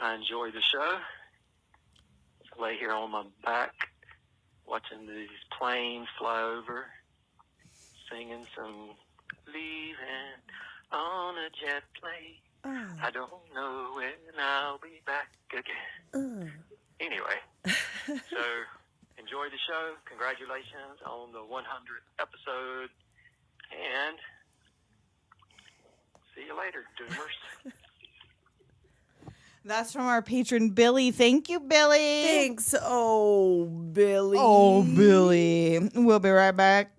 I enjoy the show. Lay here on my back, watching these planes fly over, singing some Leaving on a jet plane. I don't know when I'll be back again. Anyway, so enjoy the show. Congratulations on the 100th episode. And see you later, Doomers. That's from our patron, Billy. Thank you, Billy. Thanks. Oh, Billy. Oh, Billy. We'll be right back.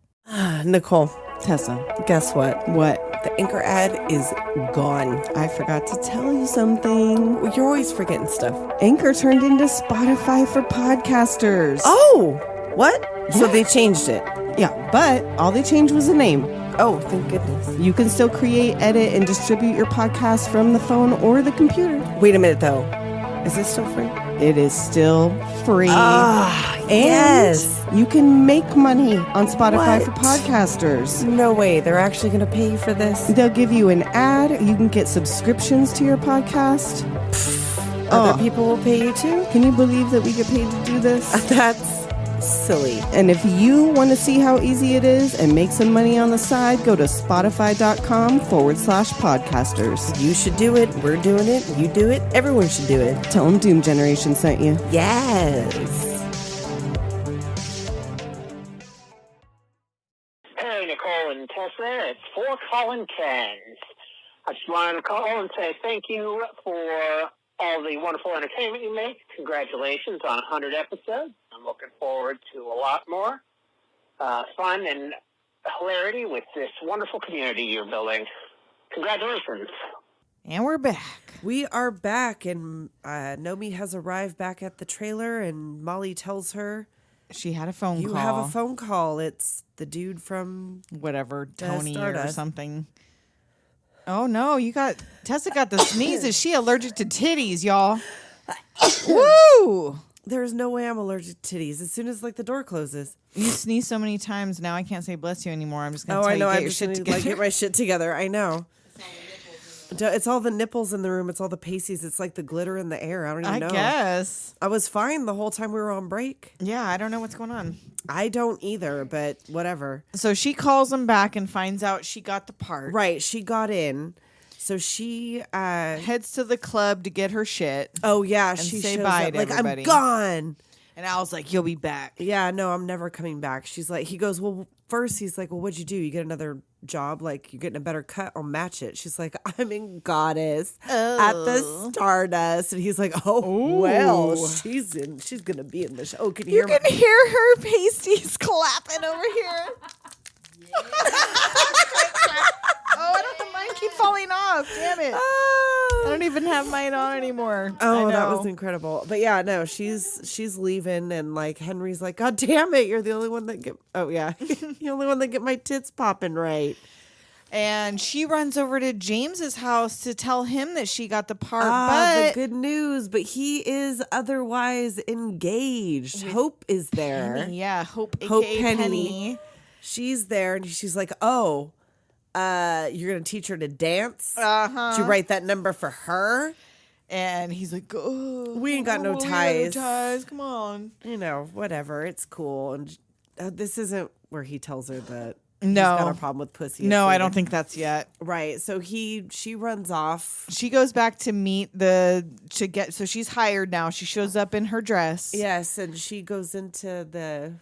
Nicole, Tessa. guess what? What? The Anchor ad is gone. I forgot to tell you something. You're always forgetting stuff. Anchor turned into Spotify for podcasters. Oh, what? So they changed it. Yeah, but all they changed was the name. Oh, thank goodness. You can still create, edit, and distribute your podcast from the phone or the computer. Wait a minute, though. Is this still free? It is still free. And yes. you can make money on Spotify for What? podcasters. No way. They're actually going to pay you for this? They'll give you an ad. You can get subscriptions to your podcast. Other people will pay you too? Can you believe that we get paid to do this? That's silly. And if you want to see how easy it is and make some money on the side, go to spotify.com/podcasters. You should do it. We're doing it. You do it. Everyone should do it. Tell them Doom Generation sent you. Yes. Hey, Nicole and Tessa, it's for Colin Cairns. I just wanted to call and say thank you for all the wonderful entertainment you make. Congratulations on 100 episodes. I'm looking forward to a lot more fun and hilarity with this wonderful community you're building. Congratulations. And we're back. We are back, and Nomi has arrived back at the trailer, and Molly tells her, She had a phone you call. have a phone call. It's the dude from... Whatever, Tony or Stardust. something. Oh, no, Tessa got the sneezes. She allergic to titties, y'all. Woo! There's no way I'm allergic to titties. As soon as, the door closes. You sneeze so many times now I can't say bless you anymore. I'm just going to Oh, tell I know. you get I'm your just shit going to together. get my shit together. I know. It's all the nipples in the room. It's all the pasties. It's like the glitter in the air. I don't even know. I guess. I was fine the whole time we were on break. Yeah, I don't know what's going on. I don't either, but whatever. So she calls him back and finds out she got the part. Right. She got in. So she Heads to the club to get her shit. oh yeah, And she say shows bye up, to like everybody. I'm gone. And Al's like, you'll be back. Yeah, no, I'm never coming back. She's like, he goes, well, first he's like, well, what'd you do? You get another job? Like, you're getting a better cut? I'll match it. She's like, I'm in Goddess at the Stardust. And he's like, well, she's gonna be in the show. Oh, can you You hear can hear her pasties clapping over here. Oh, I don't. The mine keep falling off. Damn it! I don't even have mine on anymore. Oh, I that know. was incredible. But yeah, no, she's leaving, and Henry's like, God damn it, you're the only one that get. Oh yeah, the only one that get my tits popping right. And she runs over to James's house to tell him that she got the part. The But good news, but he is otherwise engaged. Hope is there. Penny, yeah, Hope, Hope aka Penny. Penny. She's there, and she's like, "Oh, you're gonna teach her to dance? Did you write that number for her?" And he's like, oh, We ain't got no we ain't got ties. no ties. Come on. You know, whatever. It's cool. And this isn't where he tells her that he's No. got a problem with pussy. No, I It's don't later. think that's yet. Right. So she runs off. She goes back to meet so she's hired now. She shows up in her dress. Yes, and she goes into the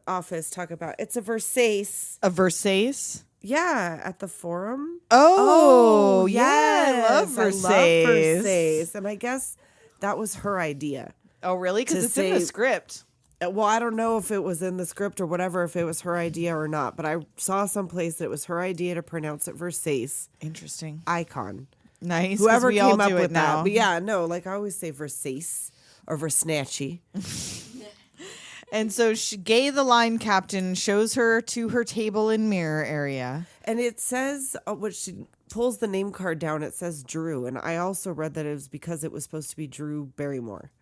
office, talk about it's a Versace. A Versace. Yeah, at the forum. Oh, yeah. I love yes, Versace. I love Versace. And I guess that was her idea. Oh, really? Because To it's in the say- script. Well, I don't know if it was in the script or whatever, if it was her idea or not, but I saw someplace that it was her idea to pronounce it Versace. Interesting. Icon. Nice. 'cause Whoever we all came up do with it now. that. But yeah, no, like I always say Versace or Versnatchy. And so Gay, the line captain, shows her to her table and mirror area. And it says, when she pulls the name card down, it says Drew. And I also read that it was because it was supposed to be Drew Barrymore.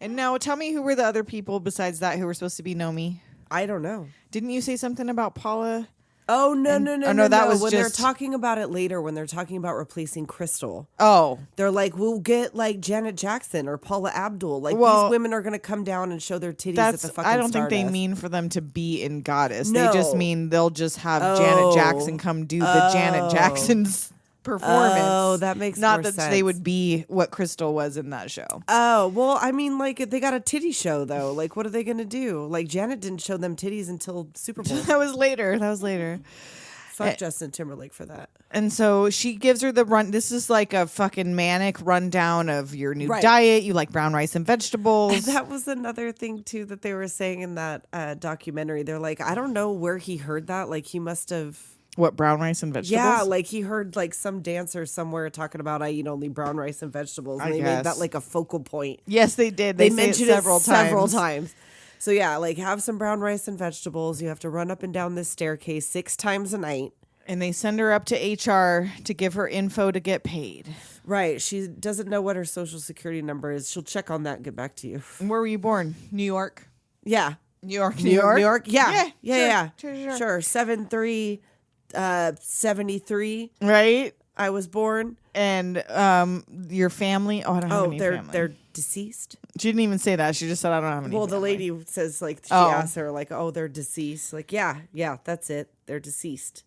And now tell me who were the other people besides that who were supposed to be Nomi? I don't know. Didn't you say something about Paula? Oh, no. that was when just- they're talking about it later, when they're talking about replacing Crystal, Oh, they're like, we'll get like Janet Jackson or Paula Abdul. Like Well, these women are going to come down and show their titties at that's. the fucking I don't think they Stardust. mean for them to be in Goddess. No. They just mean they'll just have Oh. Janet Jackson come do the Janet Jackson's performance. Oh, that makes not more that sense. they would be what Crystal was in that show. Oh, well, I mean, like, they got a titty show, though. Like, what are they going to do? Like, Janet didn't show them titties until Super Bowl. That was later. Fuck Justin Timberlake for that. And so she gives her the run. This is like a fucking manic rundown of your new Right. diet. You like brown rice and vegetables. That was another thing, too, that they were saying in that documentary. They're like, I don't know where he heard that. Like, he must have... What, brown rice and vegetables? Yeah, like he heard like some dancer somewhere talking about I eat only brown rice and vegetables. And I they guess. made that like a focal point. Yes, they did. They say mentioned it several times. So yeah, like have some brown rice and vegetables. You have to run up and down this staircase 6 times a night. And they send her up to HR to give her info to get paid. Right. She doesn't know what her social security number is. She'll check on that and get back to you. And where were you born? New York? Yeah. New York. New York. Yeah. Sure. Sure. 73. Right? I was born. And your family? Oh, I don't have any family. They're deceased. She didn't even say that. She just said, I don't have any Well, the family. lady says, like, she Oh. asks her, like, oh, they're deceased. Like, yeah, that's it. They're deceased.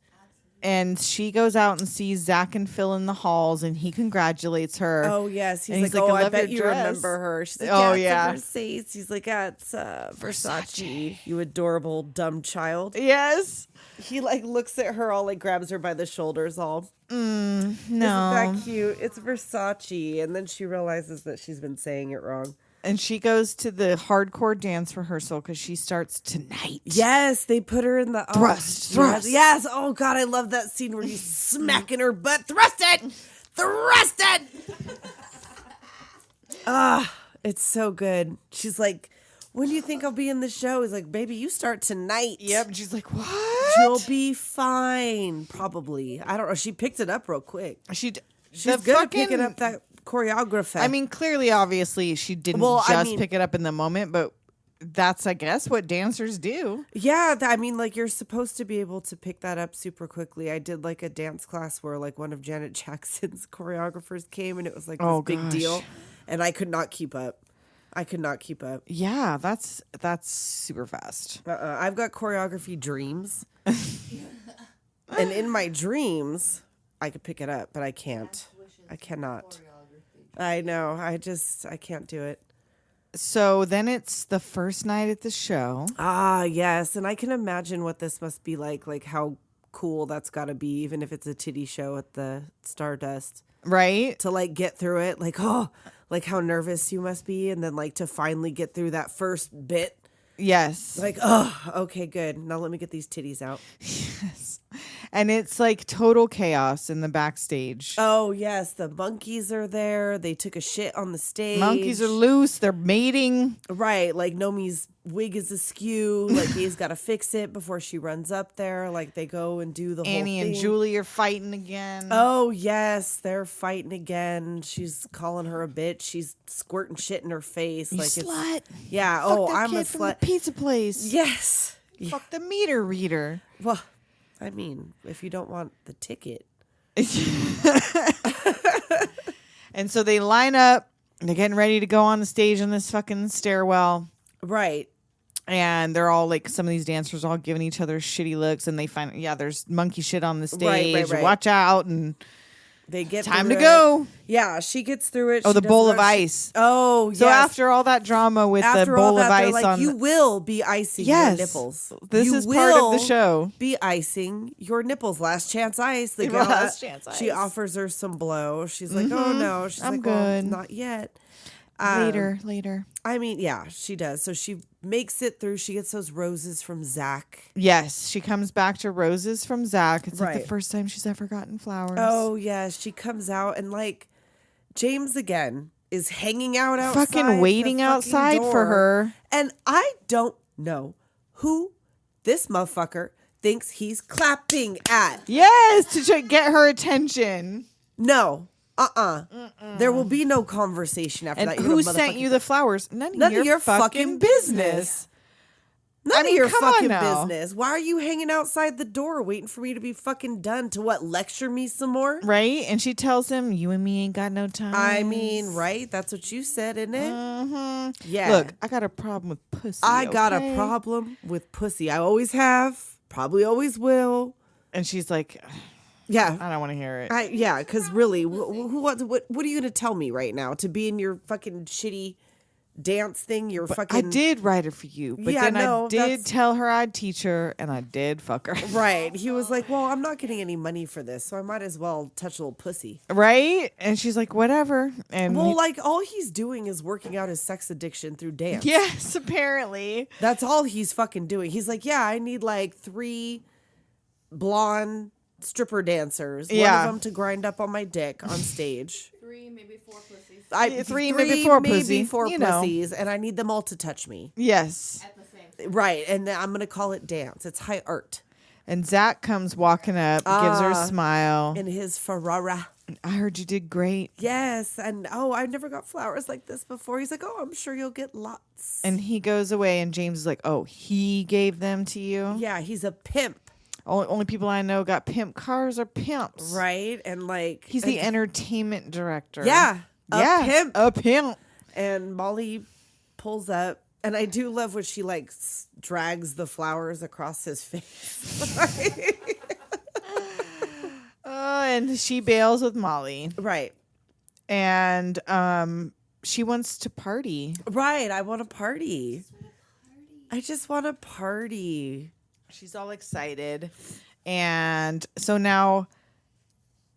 And she goes out and sees Zach and Phil in the halls, and he congratulates her. Oh, yes. He's And like, he's like, oh, "I I love bet your you dress." remember her. She's like, Oh, yeah, yeah. it's a Versace. He's like, yeah, it's Versace. You adorable, dumb child. Yes. He, like, looks at her all, like, grabs her by the shoulders all. No. Isn't that cute? It's Versace. And then she realizes that she's been saying it wrong. And she goes to the hardcore dance rehearsal because she starts tonight. Yes, they put her in the Thrust. Yes. Oh God, I love that scene where he's smacking her butt. Thrust it. It's so good. She's like, when do you think I'll be in the show? He's like, baby, you start tonight. Yep. And she's like, what? You'll be fine. Probably. I don't know. She picked it up real quick. She's She's good at picking up that choreography. I mean, clearly, obviously, she didn't pick it up in the moment, but that's, I guess, what dancers do. Yeah, I mean, like, you're supposed to be able to pick that up super quickly. I did, like, a dance class where, like, one of Janet Jackson's choreographers came, and it was, like, this big deal, and I could not keep up. Yeah, that's super fast. I've got choreography dreams. And in my dreams, I could pick it up, but I can't. I cannot. I know. I can't do it. So then it's the first night at the show. Ah, yes. And I can imagine what this must be like how cool that's got to be, even if it's a titty show at the Stardust. Right? To, like, get through it. Like, oh, like how nervous you must be. And then, like, to finally get through that first bit. Yes. Like, oh, okay, good. Now let me get these titties out. Yes. And it's like total chaos in the backstage. Oh, yes. The monkeys are there. They took a shit on the stage. Monkeys are loose. They're mating. Right. Like Nomi's wig is askew. Like he's got to fix it before she runs up there. Like they go and do the Annie whole thing. and Julie are fighting again. Oh, yes. They're fighting again. She's calling her a bitch. She's squirting shit in her face. You like slut. It's, yeah. Fuck Oh, that I'm a kid from the slut. pizza place. Yes. Fuck the meter reader. Well, I mean, if you don't want the ticket. And so they line up. They're getting ready to go on the stage in this fucking stairwell. Right. And they're all like, some of these dancers all giving each other shitty looks. And they find, there's monkey shit on the stage. Right. Watch out. And they get time through to go. Yeah, she gets through it. Oh, She the does bowl not- of ice. Oh, yes. So after all that drama with the After all bowl that, of they're ice like, on you will be icing Yes. your nipples. This You is part of the will show. Be icing your nipples. Last chance ice. The Last chance She ice. offers her some blow. She's like, oh no. She's I'm like, well, good. not yet. later. I mean, yeah, she does. So she makes it through. She gets those roses from Zach. Yes, she comes back to roses from Zach. It's like Right. the first time she's ever gotten flowers. Oh yeah, she comes out and like James again is hanging out outside, Fucking waiting the fucking outside for door. her. And I don't know who this motherfucker thinks he's clapping at. Yes, to try get her attention. No. There will be no conversation after And that. You're who gonna sent you the flowers? None None of your fucking business. None I mean, of your come on fucking now. business. Why are you hanging outside the door waiting for me to be fucking done to what, lecture me some more? Right? And she tells him, you and me ain't got no time. I mean, right? That's what you said, isn't it? Mm-hmm. Yeah. Look, I got a problem with pussy. I got a okay? problem with pussy. I always have, probably always will. And she's like, Yeah. I don't want to hear it. Yeah, because really, what are you going to tell me right now? To be in your fucking shitty dance thing? Your But fucking... I did write it for you. But Yeah, then no, I did that's- tell her I'd teach her, and I did fuck her. Right. He was like, well, I'm not getting any money for this, so I might as well touch a little pussy. Right? And she's like, whatever. And Well, like, all he's doing is working out his sex addiction through dance. yes, apparently. That's all he's fucking doing. He's like, yeah, I need like 3 blonde stripper dancers. Yeah. One of them to grind up on my dick on stage. 3, maybe 4 pussies. Yeah, 3, maybe 4 maybe pussy, 4 you know. pussies, and I need them all to touch me. Yes. At the same time. Right, and then I'm going to call it dance. It's high art. And Zach comes walking up, gives her a smile. In his Ferrara. I heard you did great. Yes, and I never got flowers like this before. He's like, oh, I'm sure you'll get lots. And he goes away, and James is like, oh, he gave them to you? Yeah, he's a pimp. Only people I know got pimp cars are pimps. Right, and like... He's the entertainment director. Yeah, a pimp. A pimp. And Molly pulls up, and I do love when she like drags the flowers across his face. And she bails with Molly. Right. And she wants to party. Right. I want a party. I just want a party. She's all excited. And so now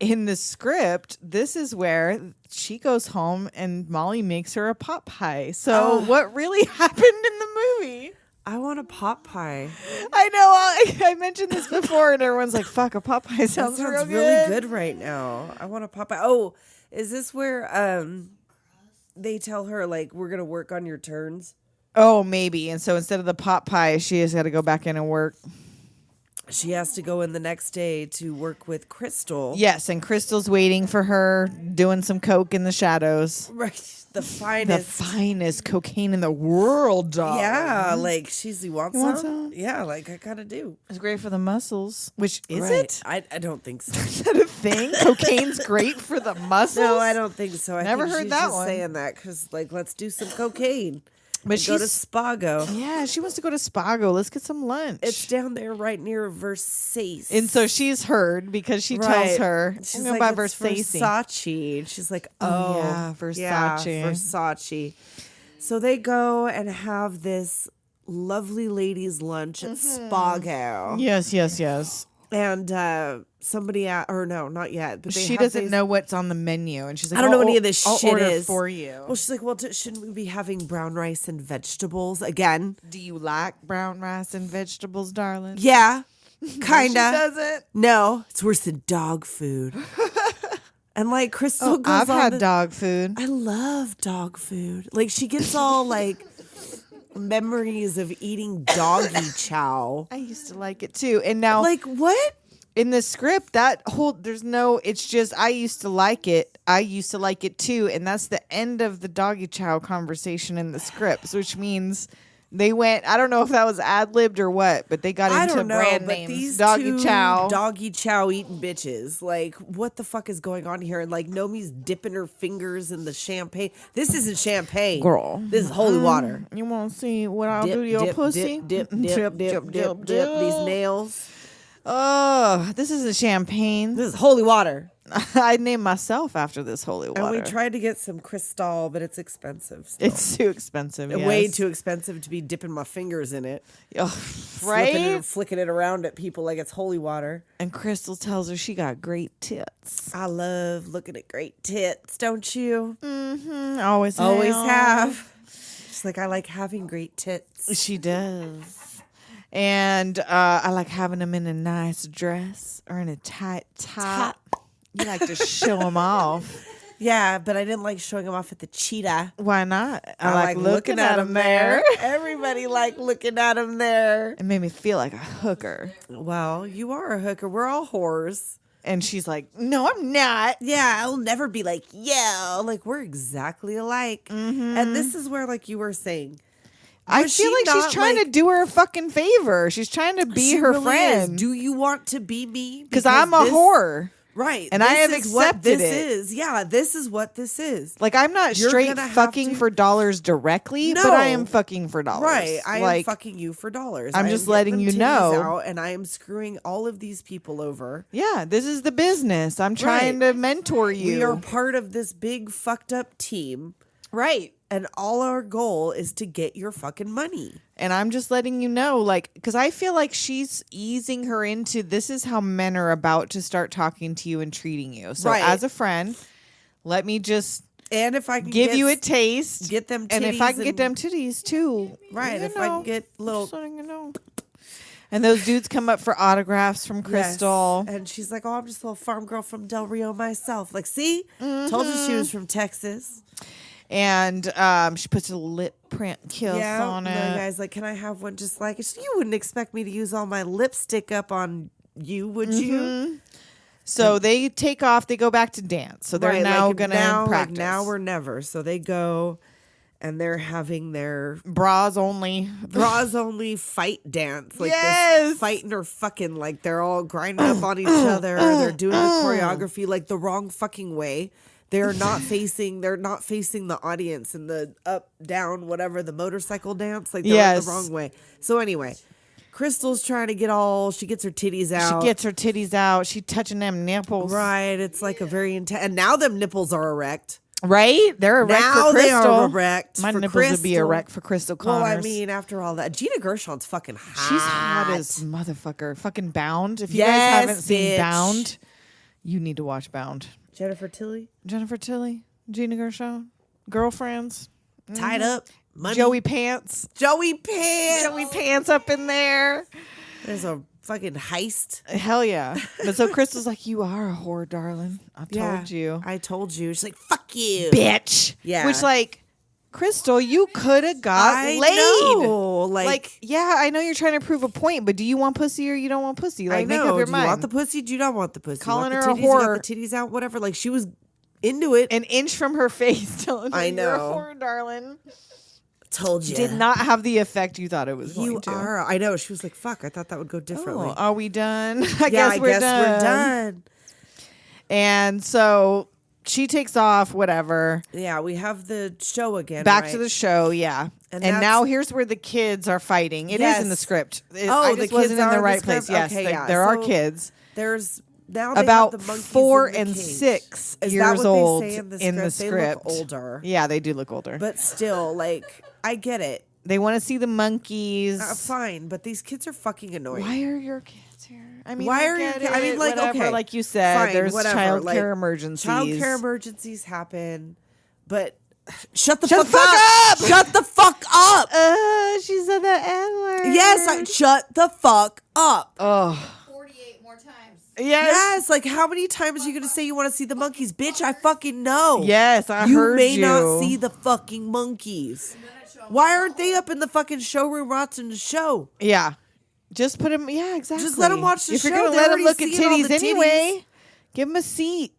in the script, this is where she goes home and Molly makes her a pot pie. So what really happened in the movie? I want a pot pie. I know. I mentioned this before, and everyone's like, fuck, a pot pie That sounds sounds real really good right now. I want a pot pie. Oh, is this where they tell her like we're gonna work on your turns? Oh, maybe. And so instead of the pot pie, she has got to go back in and work. She has to go in the next day to work with Crystal. Yes, and Crystal's waiting for her, doing some coke in the shadows. Right. The The finest. finest cocaine in the world, dog. Yeah, like you want You some? want some? Yeah, like I kind of do. It's great for the muscles. Which is Right. it? I don't think so. Is that a thing? Cocaine's great for the muscles? No, I don't think so. I Never think heard she's that just one. saying that because like let's do some cocaine. But Go to she's Spago. yeah, she wants to go to Spago. Let's get some lunch. It's down there right near Versace. and so she's heard because she tells Right. her She's I'm going like, by "It's Versace. Versace. And she's like, Oh, oh, yeah, Versace. yeah, Versace. So they go and have this lovely ladies' lunch at Spago. Yes, yes, yes. And somebody or no, not yet. But She doesn't know what's on the menu, and she's like, I don't know "I'll- what any of this I'll shit order is for you." Well, she's like, well, shouldn't we be having brown rice and vegetables again? Do you like brown rice and vegetables, darling? Yeah. Kinda. She doesn't. No, it's worse than dog food. And like Crystal goes I've on had the- dog food. I love dog food. Like she gets all like memories of eating doggy chow. I used to like it too. And now Like what? in the script, it's just I used to like it. I used to like it too. And that's the end of the doggy chow conversation in the scripts, which means they went, I don't know if that was ad-libbed or what, but they got I into don't know, brand but names. these Doggy two chow. doggy chow eating bitches. Like, what the fuck is going on here? And like, Nomi's dipping her fingers in the champagne. This isn't champagne, Girl. This is holy water. You want to see what I'll Dip, do to your dip, pussy? dip, dip, dip, dip, dip, dip. These nails. Oh, this isn't champagne. This is holy water. I named myself after this holy water. And we tried to get some Cristal, but it's expensive. Still. It's too expensive. Way yes. too expensive to be dipping my fingers in it. Ugh, Flicking it around at people like it's holy water. And Crystal tells her she got great tits. I love looking at great tits, don't you? Mm-hmm. Always have. She's like, I like having great tits. She does. And I like having them in a nice dress or in a tight top. You like to show them off. Yeah, but I didn't like showing them off at the Cheetah. Why not? I like looking at them there. Everybody liked looking at them there. It made me feel like a hooker. Well, you are a hooker. We're all whores. And she's like, no, I'm not. Yeah, I'll never be like, yeah. Like, we're exactly alike. Mm-hmm. And this is where, like you were saying, I feel like she's trying to do her a fucking favor. She's trying to be her friend. Is. Do you want to be me? Because I'm a whore. Right. And I have accepted this it. Is. Yeah, this is what this is. Like, I'm not You're straight gonna have fucking to- for dollars directly, No. but I am fucking for dollars. Right. I am like, fucking you for dollars. I'm I am just getting letting them you titties know. out, and I am screwing all of these people over. yeah, this is the business. I'm trying to mentor you. We are part of this big fucked up team. right. And all our goal is to get your fucking money. And I'm just letting you know, like, because I feel like she's easing her into this is how men are about to start talking to you and treating you. So Right. as a friend, let me just And if I can give you a taste. get them and if I can titties get them titties too. Right, you if I know, can get little- just letting you know. And those dudes come up for autographs from Crystal. Yes. And she's like, oh, I'm just a little farm girl from Del Rio myself. Like, see? Told you she was from Texas. And she puts a lip print kiss on the it. guy's like, can I have one just like it? You wouldn't expect me to use all my lipstick up on you, would you? So they take off. They go back to dance. So they're Right, now like, going to now, practice. Like now or never. So they go and they're having their bras only. bras only fight dance. Like Yes! this fighting or fucking like they're all grinding up on each other. They're doing the choreography like the wrong fucking way. They're not facing the audience in the up, down, whatever, the motorcycle dance. Like they're the wrong way. So anyway, Crystal's trying to she gets her titties out. She gets her titties out. She touching them nipples. Right. It's like a very intense. And now them nipples are erect. Right? They're erect Now for Crystal. they are erect. My for nipples would be Crystal. erect for Crystal Connors. Well, I mean, after all that, Gina Gershon's fucking hot. She's hot as motherfucker. Fucking Bound. If you Yes, guys haven't seen bitch. Bound, you need to watch Bound. Jennifer Tilly. Jennifer Tilly, Gina Gershon, girlfriends, Tied up. Money. Joey Pants. Joey Pants. Joey Pants up in there. There's a fucking heist. Hell yeah. But so Crystal's like, you are a whore, darling. I told you. I told you. She's like, fuck you. Bitch. Yeah. Which, like, Crystal, you could have got I laid. know. Like, yeah, I know you're trying to prove a point, but do you want pussy or you don't want pussy? Like, I know. make up your Do mind. you want the pussy? Do you not want the pussy? Calling you want her a the titties? You got whore. the titties out, whatever. Like, she was into it. An inch from her face telling her I you're a know. whore, darling. Told you. Did not have the effect you thought it was going You to. are. I know. She was like, fuck, I thought that would go differently. Oh, are we done? I guess guess we're done. And so she takes off, whatever. Yeah, we have the show again. Back right? to the show, yeah. And And that's- now here's where the kids are fighting. It is Yes. in the script. Oh, I the just wasn't kids in are the in right the place. script? Yes, Okay, yeah. there are So kids. There's now they About have the monkeys 4 in the and cage. 6 Is years that what old they say in the in the script? script. They look older. Yeah, they do look older. But still, like, I get it. They want to see the monkeys. Fine, but these kids are fucking annoying. Why are your kids here? I mean, Why I are your get ki- I mean, it, like, whatever, okay, like you said, fine, there's whatever, child like, care emergencies. Child care emergencies happen, but Shut the Shut fuck the fuck up. Shut the fuck up. She said the N word. Yes, shut the fuck up. Oh. 48 more times. Yes. Like how many times are you gonna say you want to see the monkeys? Bitch, I fucking know. Yes, I you heard may you. not see the fucking monkeys. Why aren't they up in the fucking showroom watching the show? Yeah. Just put him. Yeah, exactly. Just let 'em watch the if show. If you're gonna They're let him already look at seeing all titties the titties. anyway, give him a seat.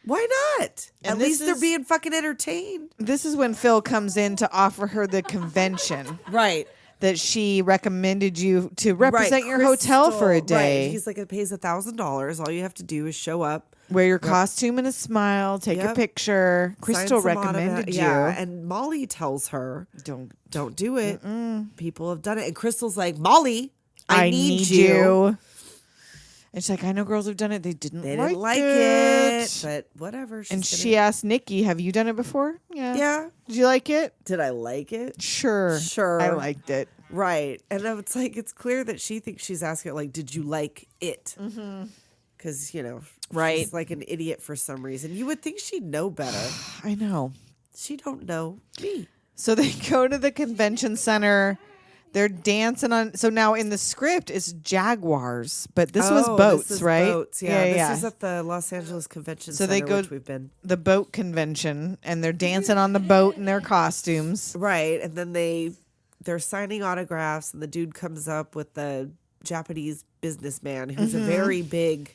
Why not? And At this least they're is- being fucking entertained. This is when Phil comes in to offer her the convention Right. that she recommended you to represent your hotel for a day. Right. He's like, it pays $1,000. All you have to do is show up. Wear your costume and a smile. Take a Yep. picture. Crystal sign some recommended you. Yeah, and Molly tells her, don't do it. People have done it. And Crystal's like, Molly, I need you. And she's like, I know girls have done it. They didn't like it. But whatever. And she asked Nikki, have you done it before? Yeah. Yeah. Did you like it? Did I like it? Sure. I liked it. Right. And it's like, it's clear that she thinks she's asking, like, did you like it? Because, Right. she's like an idiot for some reason. You would think she'd know better. I know. She don't know me. So they go to the convention center. They're dancing on. So now in the script it's jaguars, but this was boats, this is right? Boats, yeah. This is at the Los Angeles Convention So Center, they go which we've been. the boat convention, and they're dancing on the boat in their costumes. Right. And then they're signing autographs, and the dude comes up with the Japanese businessman who's a very big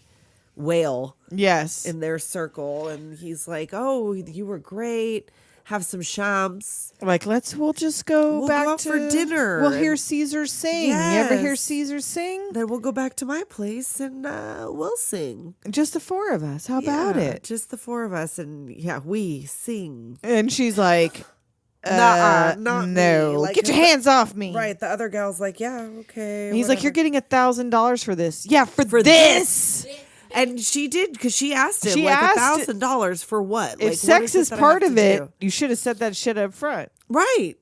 whale. Yes. In their circle. And he's like, oh, you were great. Have some shams. Like, we'll just go We'll back go out to for dinner. We'll and- hear Caesar sing. You ever hear Yes. Caesar sing? Then we'll go back to my place and we'll sing. Just the four of us. How about Yeah, it? Just the four of us. And yeah, we sing. And she's like, Not me. no, Like, get your hands off me. Right. The other gal's like, yeah, okay. And he's like, whatever. you're getting $1,000 for this. Yeah, for this. And she did, because she asked him, She like, asked- $1,000 for what? If Like, sex what is it is that I part have of to it, do? you should have said that shit up front. Right.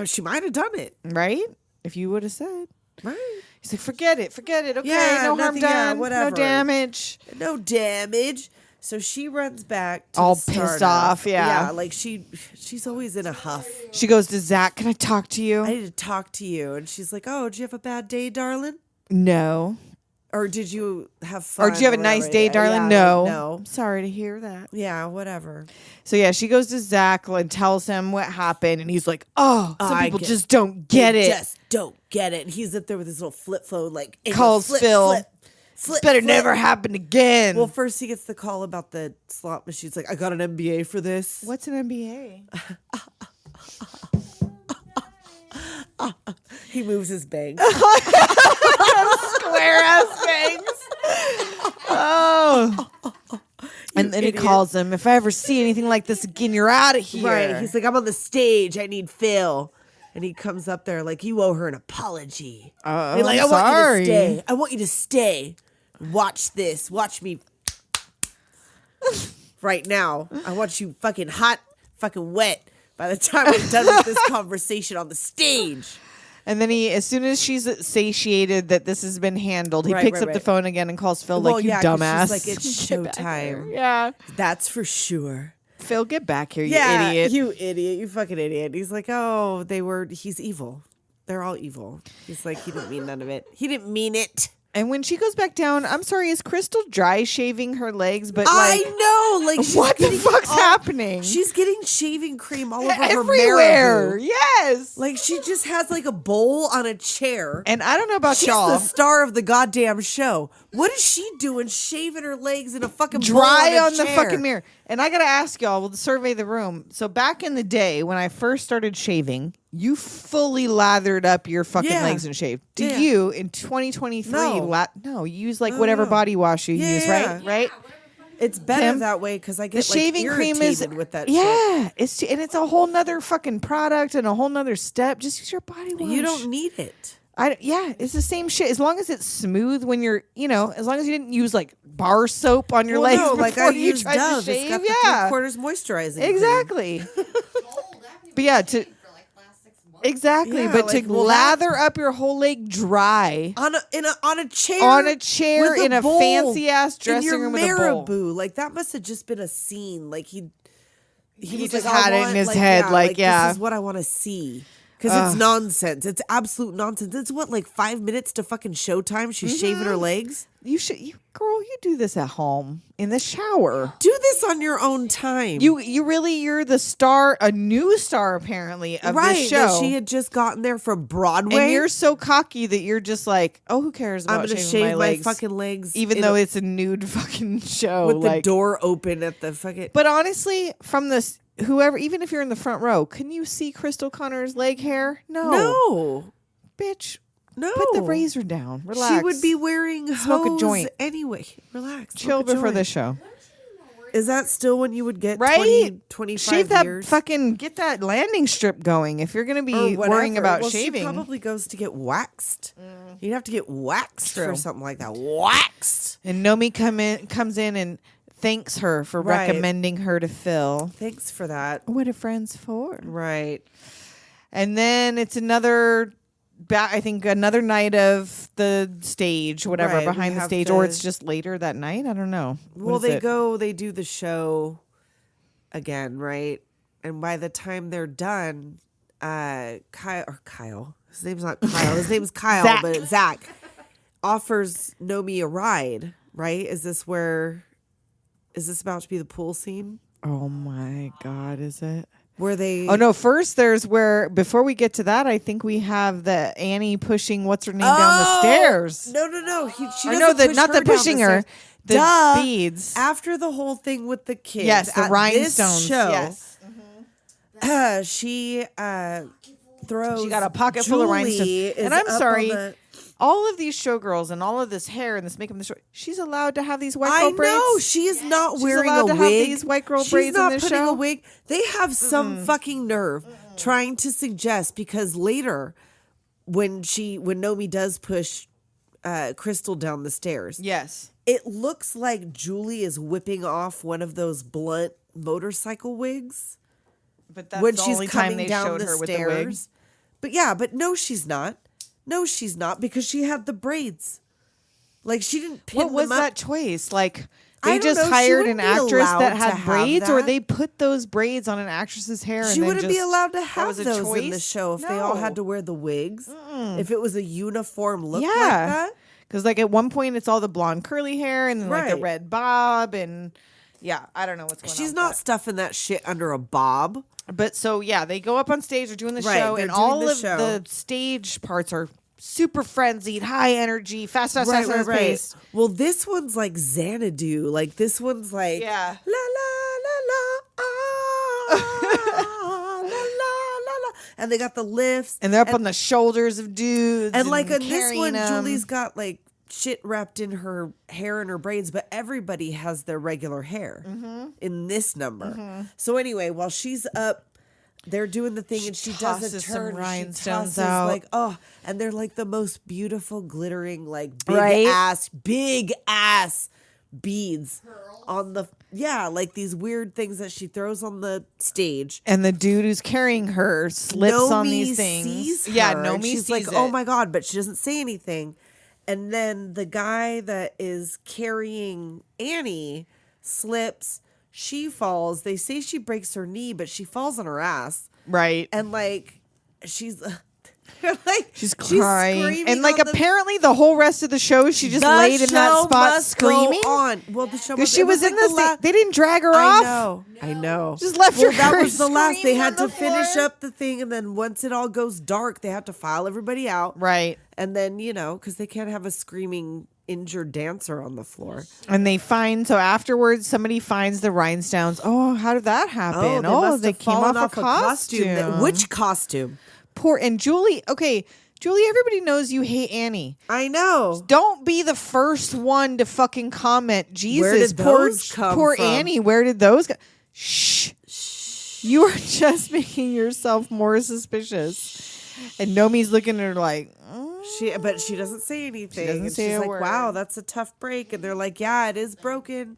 She might have done it. Right? If you would have said. Right. He's like, forget it. Okay, Yeah, no harm nothing, yeah, done. whatever. No damage. No damage. So she runs back to All the pissed Stardust. off, yeah. Yeah, like she's always in a huff. She goes to Zach, can I talk to you? I need to talk to you. And she's like, oh, did you have a bad day, darling? No. Or did you have fun? Or did you have a nice whatever? day, darling? Yeah, No. no. I'm sorry to hear that. Yeah, whatever. So yeah, she goes to Zach and tells him what happened, and he's like, "Oh, some I people get- just don't get They it. just don't get it. And he's up there with his little flip phone, like, and Calls flip, Phil. flip, This flip, better flip. never happen again." Well, first he gets the call about the slot machine. He's like, I got an MBA for this. What's an MBA? He moves his bangs. Square ass things. Oh. And then he idiot. calls him. If I ever see anything like this again, you're out of here. Right. He's like, I'm on the stage. I need Phil. And he comes up there like, you owe her an apology. I'm like, I want sorry. you to stay. I want you to stay. Watch this. Watch me. Right now. I want you fucking hot, fucking wet by the time we're done with this conversation on the stage. And then as soon as she's satiated that this has been handled, he Right, picks right, up the right. phone again and calls Phil Well, like, you yeah, 'cause dumbass. she's like, it's Get back here. showtime. Yeah. That's for sure. Phil, get back here, you Yeah, idiot. you idiot. You fucking idiot. He's like, oh, he's evil. They're all evil. He's like, he didn't mean none of it. He didn't mean it. And when she goes back down, I'm sorry, is Crystal dry shaving her legs? But I like, know. Like, she's what the getting fuck's happening? She's getting shaving cream all over her everywhere. marabou. Yes. Like, she just has like a bowl on a chair. And I don't know about She's y'all. the star of the goddamn show. What is she doing shaving her legs in a fucking bowl Dry on, a on the chair? fucking mirror. And I gotta ask y'all, we'll survey the room. So back in the day when I first started shaving, you fully lathered up your fucking Yeah. legs and shaved. Did Yeah. you in 2023? No. No, you use like whatever body wash you use, Yeah. right? Right? It's better Kim, that way because I The get shaving like, cream is irritated with that shit. yeah, it's a whole nother fucking product and a whole nother step. Just use your body wash. You don't need it. It's the same shit. As long as it's smooth when you're, as long as you didn't use like bar soap on your Well, legs no, before like I you use tried Dove. to It's shave. got the Yeah, 3/4 moisturizing. cream. exactly. But yeah, exactly. Yeah, but like, to well, lather up your whole leg dry on a chair on a chair with in a bowl fancy ass in dressing your room with a bowl. marabou. Like that must have just been a scene. Like he He was just like, I had it in want, his like, head, yeah, like, yeah. this is what I want to see. Because it's nonsense. It's absolute nonsense. It's what, like 5 minutes to fucking showtime? She's shaving her legs? Girl, you do this at home in the shower. Do this on your own time. You're the star, a new star apparently of this show. That she had just gotten there from Broadway. And you're so cocky that you're just like, oh, who cares about I'm gonna shaving shave my my legs? fucking legs, even though it's a nude fucking show with the like, door open at the fucking. But honestly, from this, whoever, even if you're in the front row, can you see Crystal Connor's leg hair? No, bitch. no. Put the razor down. Relax. She would be wearing Smoke a hose joint anyway. Relax. Chill smoke a before joint. the show. Is that still when you would get Right? 20, 25 Shave that years? fucking, get that landing strip going if you're going to Or be whatever. worrying about well, shaving. She probably goes to get waxed. You'd have to get waxed True. for something like that. Waxed. And Nomi comes in and thanks her for Right. recommending her to Phil. Thanks for that. What are friends for? Right. And then it's another night of the stage, whatever, Right, behind we the have stage, or the- it's just later that night. I don't know. Well, What is it? they do the show again, right? And by the time they're done, Kyle, his name's not Kyle, his name's Kyle, Zach. but Zach offers Nomi a ride, right? Is this about to be the pool scene? Oh my God, is it? Where they. Oh no! First, there's where before we get to that, I think we have the Annie pushing what's her name down the stairs. No. She Or doesn't no, push not her the down pushing her, stairs. the Duh. beads. After the whole thing with the kids, Yes, the at rhinestones. This show, Yes. she throws. She got a pocket full of rhinestones. Julie is And I'm up on sorry, the- all of these showgirls and all of this hair and this makeup, and this she's allowed to have these white I girl braids. know she is not She's wearing allowed a to wig. have these white girl She's braids in not this putting a show? wig. They have some fucking nerve trying to suggest, because later when Nomi does push Crystal down the stairs, Yes. it looks like Julie is whipping off one of those blunt motorcycle wigs But that's when the she's only time coming they down showed the her with the wig. stairs. But no, she's not. No, she's not, because she had the braids. Like, she didn't pin What was them up. that choice? Like I they don't just know. She hired an wouldn't be actress allowed that to had have braids, or that. they put those braids on an actress's hair. She and then wouldn't be just- allowed to that have was a those in the choice? show if they all had to No. wear the wigs. If it was a uniform look Yeah. like that. Because like at one point it's all the blonde curly hair and then like the Right. red bob and yeah, I don't know what's going on. She's with not that. stuffing that shit under a bob. But so yeah, they go up on stage, they're doing the Right, show, they're and doing all the of show. the stage parts are super frenzied, high energy, fast paced. Well, this one's like Xanadu. Like, this one's like, Yeah. la la la la, la la la. And they got the lifts. And they're up on the shoulders of dudes. And like in this carrying one, them. Julie's got like shit wrapped in her hair and her braids, but everybody has their regular hair in this number. So anyway, while she's up, they're doing the thing, and she does a tosses some turn. And she rhinestones tosses out. like, and they're like the most beautiful, glittering, like Right? big ass beads on the like these weird things that she throws on the stage. And the dude who's carrying her slips on Nomi these things. sees Yeah, her, and Nomi she's sees like, it. "Oh my god!" But she doesn't say anything. And then the guy that is carrying Annie slips. She falls. They say she breaks her knee, but she falls on her ass. Right. And like, she's She's crying. screaming And like on the- apparently the whole rest of the show she just The laid in that show spot must go screaming. on. Well, the show Because must- she it was in like the la- they didn't drag her I off. know. I know. Just left well, her that was the last. They screaming had on to the finish floor. up the thing, and then once it all goes dark, they have to file everybody out. Right. And then, because they can't have a screaming injured dancer on the floor. And they find afterwards somebody finds the rhinestones. Oh, how did that happen? must They have came fallen off a costume. Which costume? Poor and Julie. Okay, Julie. Everybody knows you hate Annie. I know. Don't be the first one to fucking comment. Jesus, did those come poor from? Annie. Where did those go? Shh. You are just making yourself more suspicious. And Nomi's looking at her like, But she doesn't say anything. doesn't And say she's a like, word. wow, that's a tough break. And they're like, yeah, it is broken.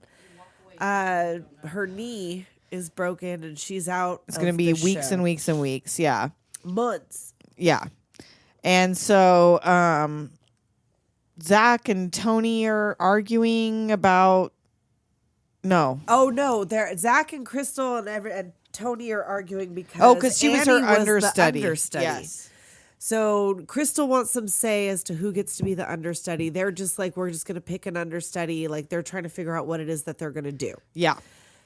Her knee is broken, and she's out. it's going to be weeks and weeks and weeks. Yeah. months. Yeah. And so Zach and Tony are arguing about no. Oh no, they're Zach and Crystal and Tony are arguing because because she was her Annie the understudy. understudy. Yes. So Crystal wants some say as to who gets to be the understudy. They're just like, we're just going to pick an understudy. Like they're trying to figure out what it is that they're going to do. Yeah.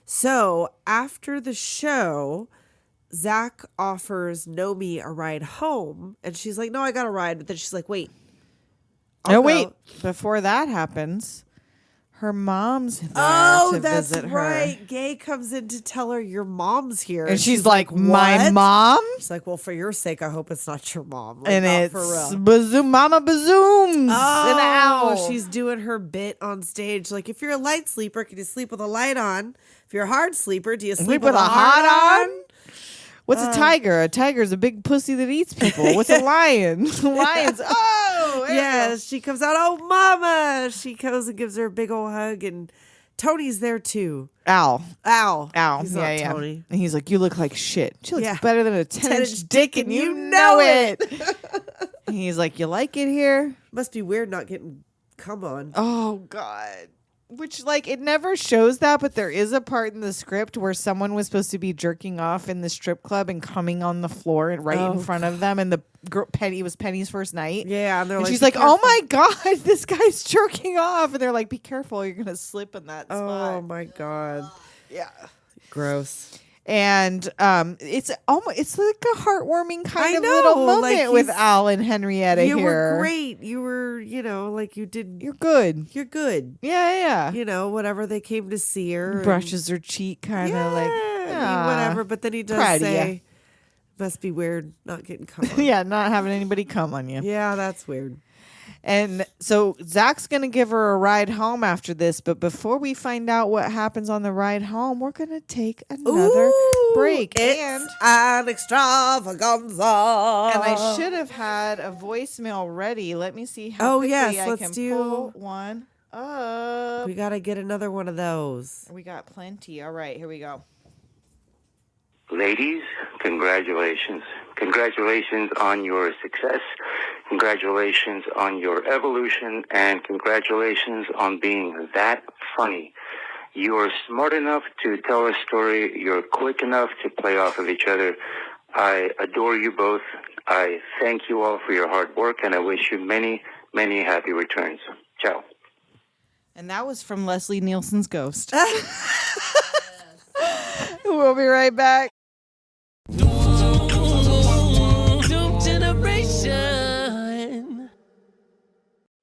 So after the show, Zach offers Nomi a ride home. And she's like, no, I got a ride. But then she's like, wait. No, wait. Before that happens, her mom's there to that's visit her. right. Gay comes in to tell her your mom's here. And she's like, my "What?" mom? She's like, well, for your sake, I hope it's not your mom. Like, And not it's for real. Bazoom, Mama Bazooms. An Oh, owl. she's doing her bit on stage. Like, if you're a light sleeper, can you sleep with a light on? If you're a hard sleeper, do you sleep with a hot on? What's a tiger? A tiger's a big pussy that eats people. What's a lion? Lion's, oh, there you Yeah, go. she comes out. Oh, mama! She goes and gives her a big old hug, and Tony's there too. Owl. Ow, He's not yeah. Tony. And he's like, you look like shit. She looks Yeah. better than a 10-inch 10-inch dick, and you know it. And he's like, you like it here? Must be weird not getting cum on. Oh, God. Which, like, it never shows that, but there is a part in the script where someone was supposed to be jerking off in the strip club and coming on the floor and right in front of them. And the girl, Penny, it was Penny's first night. Yeah, and they're And like, she's "Be like, oh careful." my God, this guy's jerking off. And they're like, be careful, you're going to slip in that Oh spot. my god, Yeah. gross. And it's almost like a heartwarming kind I of know, little like moment with he's- Al and Henrietta You here. were great. You were, like you did. You're good. You're good. Yeah. Whatever they came to see her. and- Brushes her cheek, kind of like, I mean, "Aw." whatever. But then he does Proud of ya. say, must be weird not getting cum on. Yeah, not having anybody come on you. Yeah, that's weird. And so Zach's going to give her a ride home after this. But before we find out what happens on the ride home, we're going to take another break. It's an extravaganza. And I should have had a voicemail ready. Let me see how Oh, quickly yes, I let's can do- pull one up. We got to get another one of those. We got plenty. All right, here we go. Ladies, congratulations. Congratulations on your success. Congratulations on your evolution. And congratulations on being that funny. You are smart enough to tell a story. You're quick enough to play off of each other. I adore you both. I thank you all for your hard work, and I wish you many, many happy returns. Ciao. And that was from Leslie Nielsen's Ghost. We'll be right back.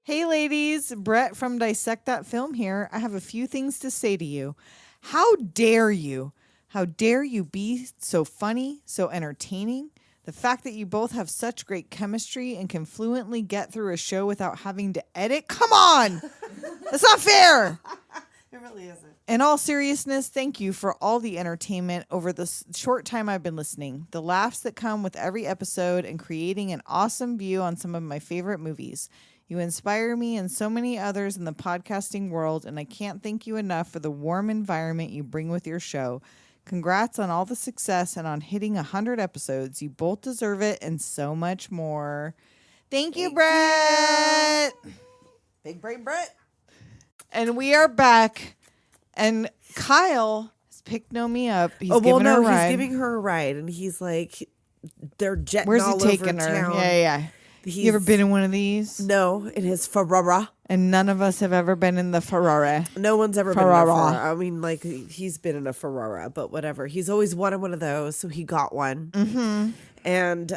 Hey ladies, Brett from Dissect That Film here. I have a few things to say to you. How dare you? How dare you be so funny, so entertaining? The fact that you both have such great chemistry and can fluently get through a show without having to edit? Come on! That's not fair! It really isn't. In all seriousness, thank you for all the entertainment over the short time I've been listening, the laughs that come with every episode, and creating an awesome view on some of my favorite movies. You inspire me and so many others in the podcasting world, and I can't thank you enough for the warm environment you bring with your show. Congrats on all the success and on hitting 100 episodes. You both deserve it and so much more. Thank you, Brett. Big brain Brett. And we are back. And Kyle has picked Nomi up. He's He's giving her a ride. giving her a ride, and he's like, they're jetting Where's all he taking over her? town. Yeah. You ever been in one of these? No, in his Ferrara. And none of us have ever been in the Ferrari. No one's ever been in a Ferrara. Ferrara. I mean, like, he's been in a Ferrara, but whatever. He's always wanted one of those, so he got one. Mm-hmm. And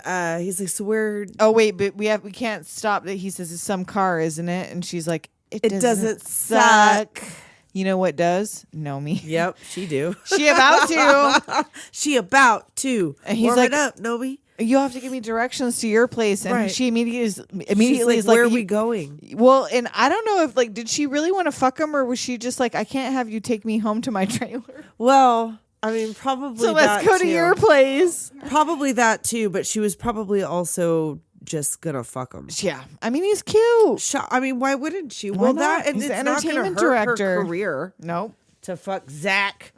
he's like, so we're... Oh, wait, but we can't stop that. He says it's some car, isn't it? And she's like, it doesn't suck. You know what does? Nomi. Yep, she do. She about to. She about to. And he's Warm like, it up, Nomi. You have to give me directions to your place. And Right. she immediately She's is like, where are you- we going? Well, and I don't know if, like, did she really want to fuck him, or was she just like, I can't have you take me home to my trailer? Well, I mean, probably So let's that go to too. your place. Probably that too, but she was probably also just gonna fuck him. Yeah. I mean, he's cute. I mean, why wouldn't she? Why Well, not? that and He's it's the not gonna entertainment hurt director. her career Nope. to fuck Zach.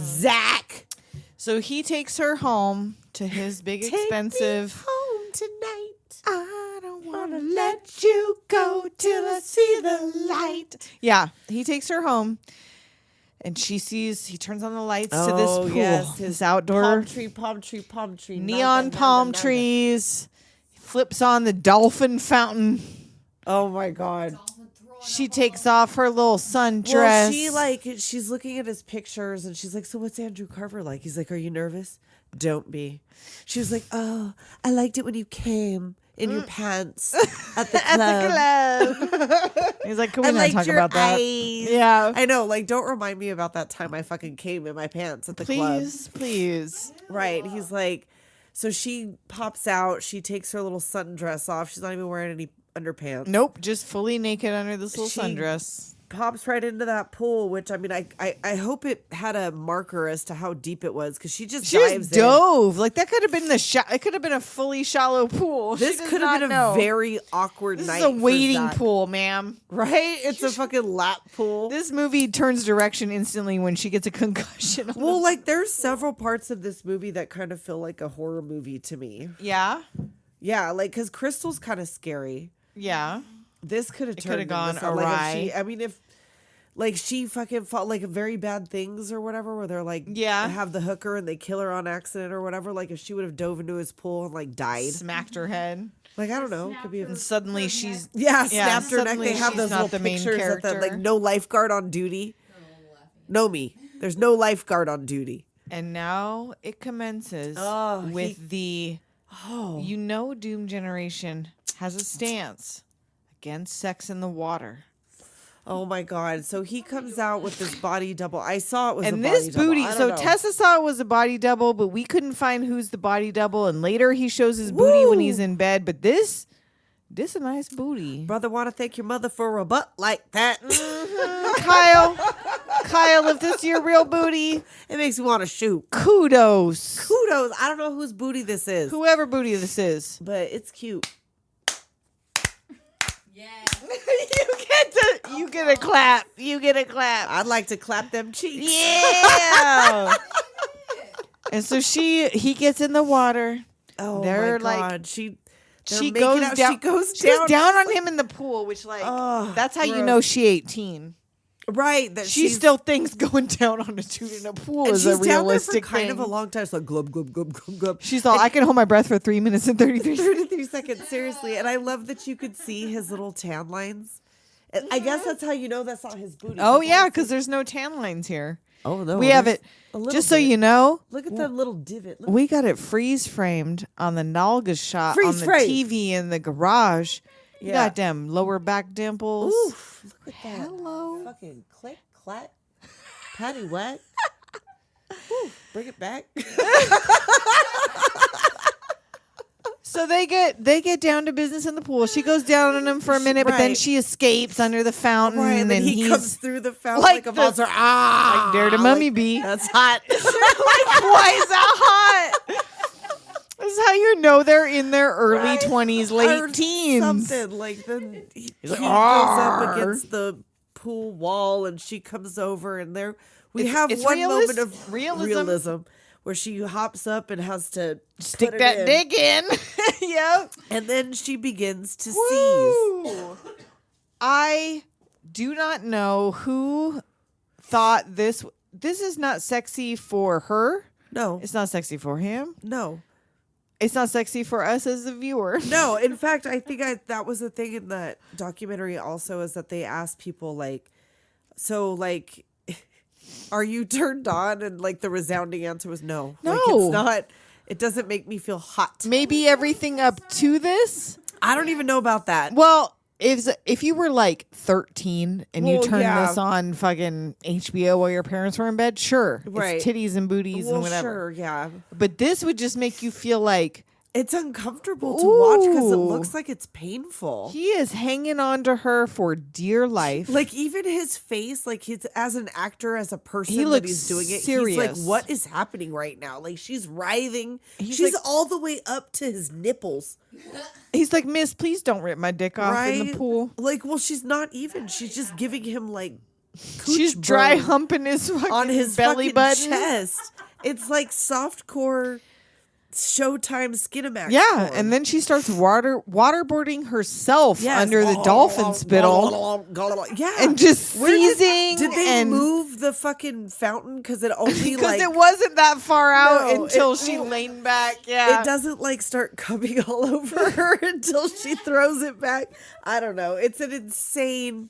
Zach, So he takes her home to his big expensive. Take me home tonight. I don't want to let you go till I see the light. Yeah, he takes her home. And she sees, he turns on the lights to this pool. Yes, his outdoor palm tree. neon palm trees. Flips on the dolphin fountain. Oh my God. She takes off her little sundress. Well, she's looking at his pictures and she's like, so what's Andrew Carver like? He's like, are you nervous? Don't be. She was like, oh, I liked it when you came in your pants at the club. He's like, can we not talk about that? Yeah. I know. Like, don't remind me about that time I fucking came in my pants at the club. Please. Right. He's like, so she pops out. She takes her little sundress off. She's not even wearing any underpants. Nope. Just fully naked under this little sundress. Pops right into that pool, which I mean, I hope it had a marker as to how deep it was because she just dove. Like that could have been it could have been a fully shallow pool. This could have been a very awkward night. This is a wading pool, ma'am. Right? It's a fucking lap pool. This movie turns direction instantly when she gets a concussion. Well, like there's several parts of this movie that kind of feel like a horror movie to me. Yeah. Yeah, like because Crystal's kind of scary. Yeah. This could have gone awry. If she fucking fought like very bad things or whatever, where they're like, have the hooker and they kill her on accident or whatever. Like if she would have dove into his pool and like died, smacked her head. Like I don't know, could be. And suddenly she's snapped her neck. They have those little pictures at the like no lifeguard on duty. Nomi, there's no lifeguard on duty. And now it commences with Doom Generation has a stance against sex in the water. Oh my God. So he comes out with this body double. I saw it was and a this body booty. double. So Tessa saw it was a body double, but we couldn't find who's the body double. And later he shows his booty when he's in bed. But this a nice booty. Brother, want to thank your mother for a butt like that. Kyle, if this is your real booty, it makes me want to shoot. Kudos. I don't know whose booty this is. Whoever booty this is. But it's cute. You get a clap. You get a clap. I'd like to clap them cheeks. Yeah. And so he gets in the water. Oh they're my God. Like, she goes down. She goes down on him in the pool, which that's how you know she 18. Right. That she still thinks going down on a dude in a pool is a realistic thing. Kind of thing. a long time. It's like glub, glub, glub, glub, glub. She's all, I can hold my breath for 3 minutes and 33 seconds. Seriously. And I love that you could see his little tan lines. I guess that's how you know that's not his booty. Oh, yeah, because there's no tan lines here. Oh, no. We have it. Just so you know. Look at that little divot. We got it freeze framed on the Nalga shot on the TV in the garage. You got them lower back dimples. Oof, look at that. Hello. Fucking click, clack, patty whack. Bring it back. So they get down to business in the pool. She goes down on him for a minute, but then she escapes under the fountain. Right, and then he comes through the fountain like a monster. Like Dare to Mummy Bee. That's hot. Like, why is that hot? This is how you know they're in their early 20s, late teens. Something like then he goes like, up against the pool wall, and she comes over, and we have one moment of realism where she hops up and has to stick that dick in. Yep. And then she begins to seize. I do not know who thought this is not sexy for her. No. It's not sexy for him. No. It's not sexy for us as the viewer. No, in fact, I think that was the thing in that documentary also is that they asked people are you turned on? And like the resounding answer was no. No. Like, it's not. It doesn't make me feel hot. Maybe everything up to this? I don't even know about that. Well, if you were like 13 and you turned this on fucking HBO while your parents were in bed, sure. Right. It's titties and booties and whatever. Sure, yeah. But this would just make you feel like it's uncomfortable to watch because it looks like it's painful. He is hanging on to her for dear life. Like even his face, like he's as an actor, as a person, he looks he's doing it. serious. He's like, what is happening right now? Like she's writhing. She's like, all the way up to his nipples. He's like, Miss, please don't rip my dick off in the pool. Like, well, she's not even. She's just giving him like. She's dry humping his fucking on his belly fucking button. chest. It's like softcore. Showtime Skinamax. Yeah, porn. and then she starts waterboarding herself Yes. under the dolphin spittle Yeah. and just Where seizing. Did they and move the fucking fountain? Because it only because like it wasn't that far out No, until it- she leaned back. Yeah, it doesn't like start coming all over her until she throws it back. I don't know. It's an insane.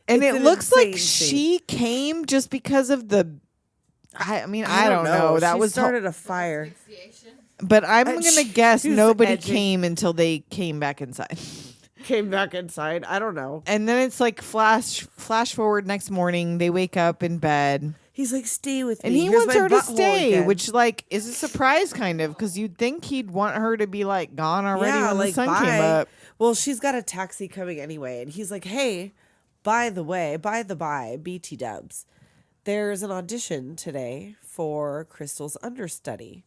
and it's it an looks like insane scene. she came just because of the. I mean, I don't know. That She was started a fire. But I'm gonna guess she was nobody edging. came until they came back inside. Came back inside. I don't know. And then it's like flash forward next morning. They wake up in bed, He's like, stay with and me. he Here's wants my her to butthole stay, again. which like is a surprise, kind of, because you'd think he'd want her to be like gone already when the sun came bye. up. Well, she's got a taxi coming anyway, and he's like, hey, by the by, BT Dubs, there's an audition today for Crystal's understudy.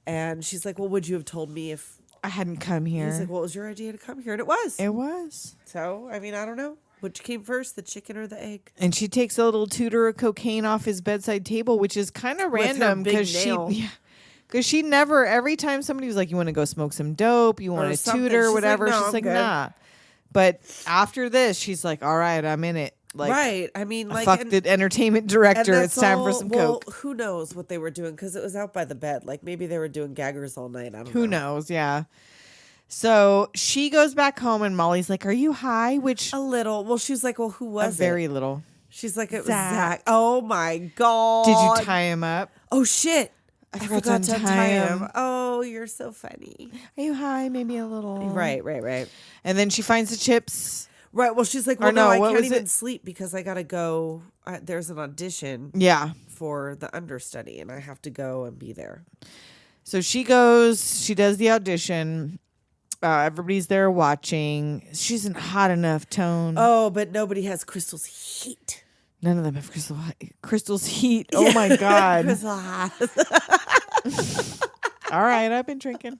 And she's like, well, would you have told me if I hadn't come here. He's like, what was your idea to come here? And it was. It was. So, I mean, I don't know. Which came first, the chicken or the egg? And she takes a little tutor of cocaine off his bedside table, which is kind of With her random big because nail. because she never, every time somebody was like, you want to go smoke some dope, you want a something, tutor, she's like, whatever, "No, she's I'm like, good." nah. But after this, she's like, all right, I'm in it. Like, Right. I mean, like, fuck the entertainment director. and It's time for that's some all- coke. Well, who knows what they were doing? Because it was out by the bed. Like, maybe they were doing gaggers all night. I don't know. Who knows? Yeah. So she goes back home, and Molly's like, are you high? Which A little. Well, she's like, well, who was it? very little. She's like, it was Zach. Zach. Oh, my God. Did you tie him up? Oh, shit. I forgot to untie him. Oh, you're so funny. Are you high? Maybe a little. Right. And then she finds the chips. Right. Well, she's like, Or well, no, no, I what can't was even it? sleep because I got to go. There's an audition Yeah. for the understudy, and I have to go and be there. So she goes, she does the audition. Everybody's there watching. She isn't hot enough, Tone. Oh, but nobody has Crystal's heat. None of them have Crystal's heat. Oh my God. Crystal hot. All right, I've been drinking.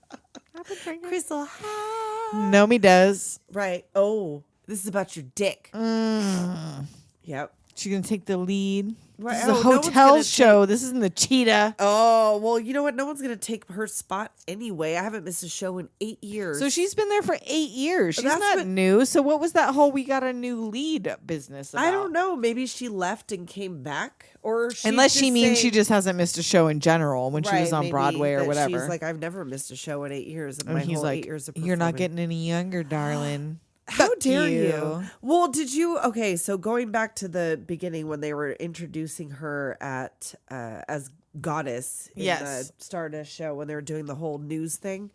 Crystal hot. Nomi does. Right. Oh, this is about your dick. Mm. Yep. She's going to take the lead. Right. This is a Oh, no one's hotel gonna show. This isn't the Cheetah. Oh, well, you know what? No one's going to take her spot anyway. I haven't missed a show in 8 years. So she's been there for 8 years. She's That's not what- new. So what was that whole we got a new lead business about? I don't know. Maybe she left and came back, or she Unless she just means she saying- just hasn't missed a show in general when she was Right, on maybe Broadway or that whatever. She's like, I've never missed a show in 8 years. In and my he's whole like, 8 years of you're not performing." getting any younger, darling. How Fuck dare you? Well, did you? Okay, so going back to the beginning when they were introducing her at as goddess in Yes. the Stardust show when they were doing the whole news thing,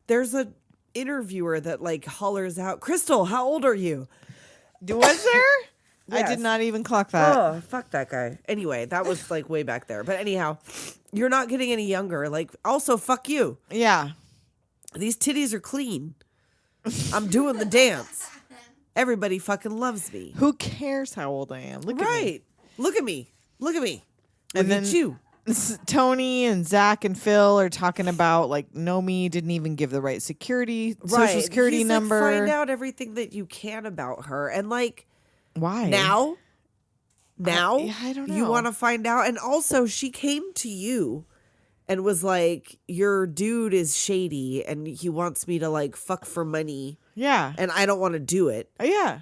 there's a interviewer that like hollers out, "Crystal, how old are you?" Was there? I Yes. did not even clock that. Oh, fuck that guy. Anyway, that was like way back there. But anyhow, you're not getting any younger. Like, also, fuck you. Yeah. These titties are clean. I'm doing the dance. Everybody fucking loves me. Who cares how old I am? Look at me. Right. Look at me. Look at me. Look And then at you. Tony and Zach and Phil are talking about like Nomi didn't even give the right social security He's number. Like, find out everything that you can about her. And like, Why? now, I don't know. you want to find out. And also, she came to you and was like, your dude is shady and he wants me to like fuck for money. Yeah. And I don't want to do it. Yeah.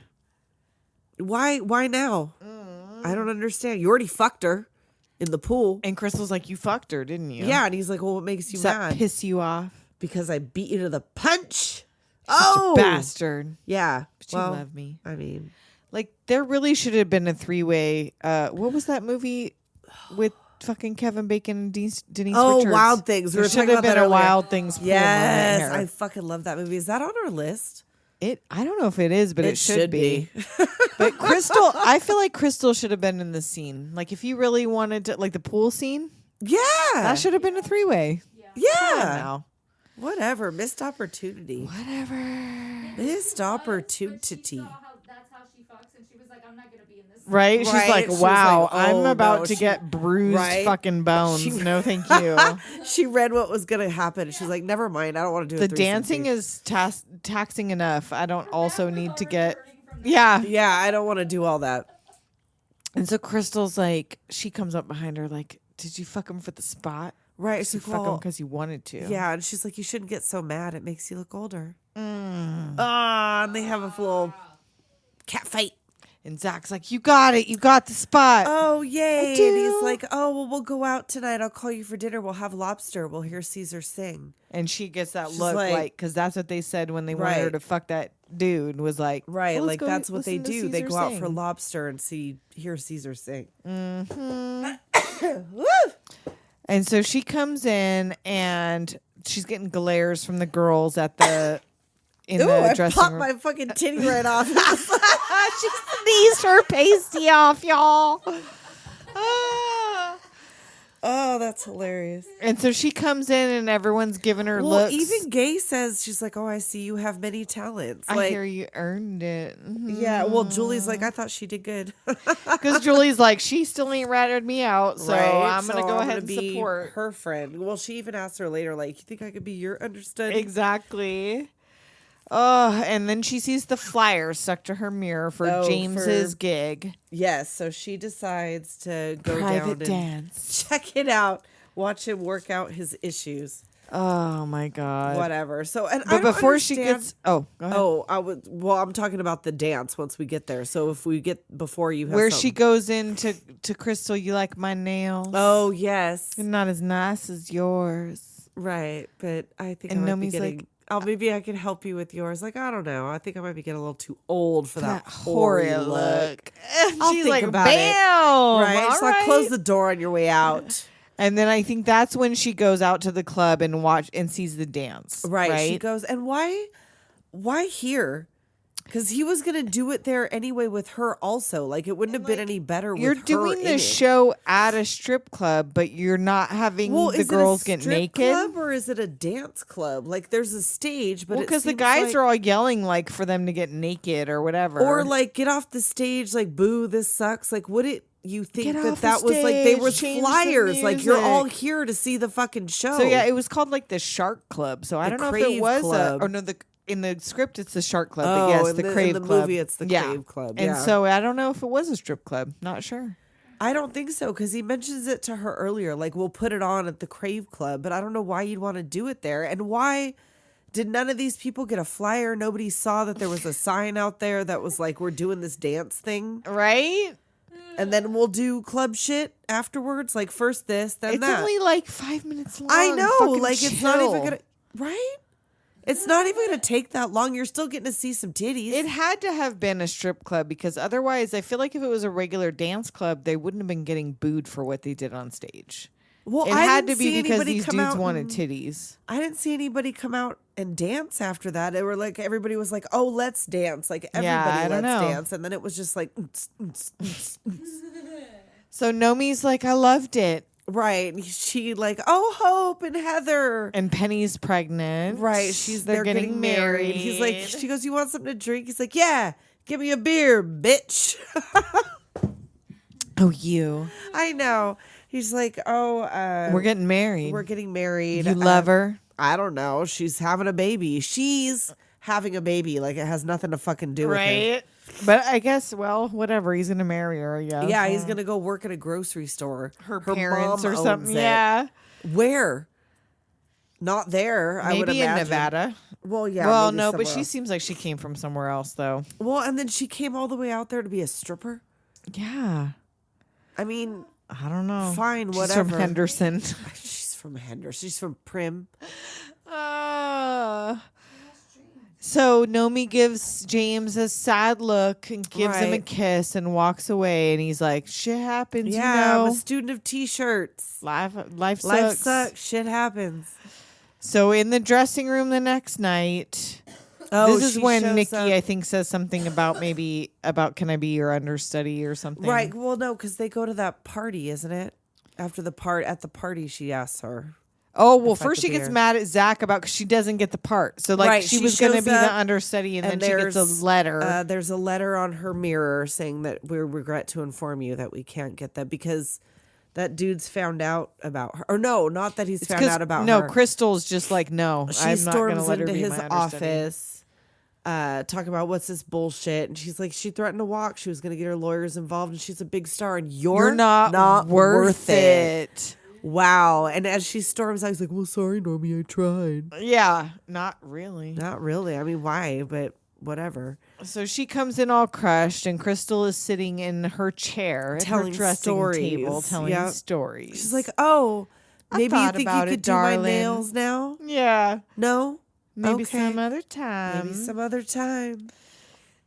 Why now? I don't understand. You already fucked her in the pool. And Crystal's like, you fucked her, didn't you? Yeah. And he's like, well, what makes you Does that mad? piss you off? Because I beat you to the punch. Such a bastard. Yeah. But you love me. I mean, Like, there really should have been a 3-way. What was that movie with fucking Kevin Bacon and Denise Richards? Wild Things. We There were should talking have about been that a earlier. Wild Things pool moment yes. here. I fucking love that movie. Is that on our list? I don't know if it is, but it should be. be. But Crystal, I feel like Crystal should have been in the scene. Like, if you really wanted to, like the pool scene, Yeah. that should have been a 3-way. Yeah. Now. Whatever. Missed opportunity. Whatever. Missed opportunity. That's how she fucks, and she was like, I'm not gonna be in this. Right? She's Right. like, She was wow, like, I'm oh, about no, to she- get bruised Right? fucking bones. She- No, thank you. She read what was going to happen. She's like, never mind. I don't want to do The a threesome dancing scene. is taxing enough. I don't also need to get. Yeah. Yeah, I don't want to do all that. And so Crystal's like, she comes up behind her, like, did you fuck him for the spot? Right. So She's fuck him because you wanted to. Yeah, and she's like, you shouldn't get so mad. It makes you look older. And they have a little cat fight. And Zach's like, you got it. You got the spot. Oh, yay. I do. And he's like, oh, well, we'll go out tonight. I'll call you for dinner. We'll have lobster. We'll hear Caesar sing. And she gets that She's look like- because that's what they said when they wanted her Right. to fuck that dude was like. Right, well, let's like go that's what they listen to do. They Caesar go out for sing. lobster and hear Caesar sing. And so she comes in and she's getting glares from the girls at the in Ooh, the I dressing popped room. my fucking titty right off. She sneezed her pasty off, y'all. Ah. Oh, that's hilarious. And so she comes in and everyone's giving her Well, looks. even Gay says, she's like, oh, I see you have many talents. I Like, hear you earned it. yeah, well, Julie's like, I thought she did good. Because Julie's like, she still ain't ratted me out, so I'm going to go ahead and be support. her friend. Well, she even asked her later, like, you think I could be your understudy? Exactly. Oh, and then she sees the flyer stuck to her mirror for James's gig. Yes, so she decides to go Private down and dance. check it out, watch him work out his issues. Oh my god. Whatever. So, and But I don't before she understand- gets go ahead. I'm talking about the dance once we get there. So if we get before you have Where something. she goes into to Crystal, you like my nails? Oh, yes. They're not as nice as yours. Right, but I think And I might be Nomi's getting. like- maybe I can help you with yours. Like, I don't know. I think I might be getting a little too old for that hoary hoary look. She's think like, about it. bam! Right? All She's like, right. close the door on your way out. And then I think that's when she goes out to the club and sees the dance. Right. She goes, and why here? Because he was gonna do it there anyway with her also. Like, it wouldn't have been any better. You're with her doing in the it. show at a strip club, but you're not having Well, the is girls it a get strip naked. club or is it a dance club? Like, there's a stage, but Well, because the seems guys like- are all yelling like for them to get naked or whatever, or like get off the stage, like boo, this sucks. Like, would it? You think Get that off the that was like they stage, were change the flyers? Like, you're all music. here to see the fucking show. So yeah, it was called like the Shark Club. So I The don't know if it Crave was Club. or no, in the script it's the Shark Club, Oh, but yes, in the the- in Crave the Club. movie, it's the Yeah. Crave Club, And yeah. so I don't know if it was a strip club. Not sure. I don't think so, because he mentions it to her earlier. Like, we'll put it on at the Crave Club, but I don't know why you'd want to do it there. And why did none of these people get a flyer? Nobody saw that there was a sign out there that was like, we're doing this dance thing. Right? And then we'll do club shit afterwards. Like, first this, then It's that. only like 5 minutes long. I know. Fucking Like, it's not chill. even going to. Right? It's not even going to take that long. You're still getting to see some titties. It had to have been a strip club because otherwise, I feel like if it was a regular dance club, they wouldn't have been getting booed for what they did on stage. Well, It I had didn't to be see because anybody these come dudes out wanted and- titties. I didn't see anybody come out and dance after that. They were like, everybody was like, "Oh, let's dance!" Like, everybody, I don't let's know. dance, and then it was just like, So Nomi's like, I loved it. right? And she like, "Oh, Hope and Heather." And Penny's pregnant. Right, they're getting married. He's like, she goes, "You want something to drink?" He's like, "Yeah, give me a beer, bitch." Oh, you. I know. He's like, "Oh, We're getting married. we're getting married." You love her? I don't know. She's having a baby. She's having a baby. Like, it has nothing to fucking do with her. Right? But I guess, well, whatever. He's going to marry her, yeah. Yeah, he's gonna go work at a grocery store. Her parents mom or owns something. it. Yeah. Where? Not there. I would Maybe in imagine. Nevada. Well, yeah. Well, maybe no, but somewhere she else. seems like she came from somewhere else, though. Well, and then she came all the way out there to be a stripper. Yeah. I mean, I don't know. fine, She's whatever. from Henderson. She's from Henderson. She's from Prim. So Nomi gives James a sad look and gives him a Right. kiss and walks away. And he's like, shit happens, Yeah, you I'm know. a student of T-shirts. Life Life sucks. sucks. Shit happens. So in the dressing room the next night, Oh, this is she when shows Nikki, up. I think, says something about can I be your understudy or something. Right. Well, no, because they go to that party, isn't it? After the at the party, she asks her. Oh, well, If I first could she be gets her. mad at Zach because she doesn't get the part. So, like, Right, she she was going to shows be the up, understudy, and then she gets there's, a letter. There's a letter on her mirror saying that we regret to inform you that we can't get that because that dude's found out about her. Or no, not that he's It's found 'cause- out about no, her. Crystal's just like, no, She I'm not going to storms let her into be his my understudy. office, talking about what's this bullshit. And she's like, she threatened to walk. She was going to get her lawyers involved, and she's a big star, and you're You're not worth it. Wow. And as she storms out, he's like, well, sorry, Nomi, I tried. Yeah, not really. Not really. I mean, why? But whatever. So she comes in all crushed, and Crystal is sitting in her chair at Telling her dressing stories. table, telling Yep. stories. She's like, oh, I maybe you thought think about you it, could do my darling. nails now? Yeah, No? maybe Okay. some other time. Maybe some other time.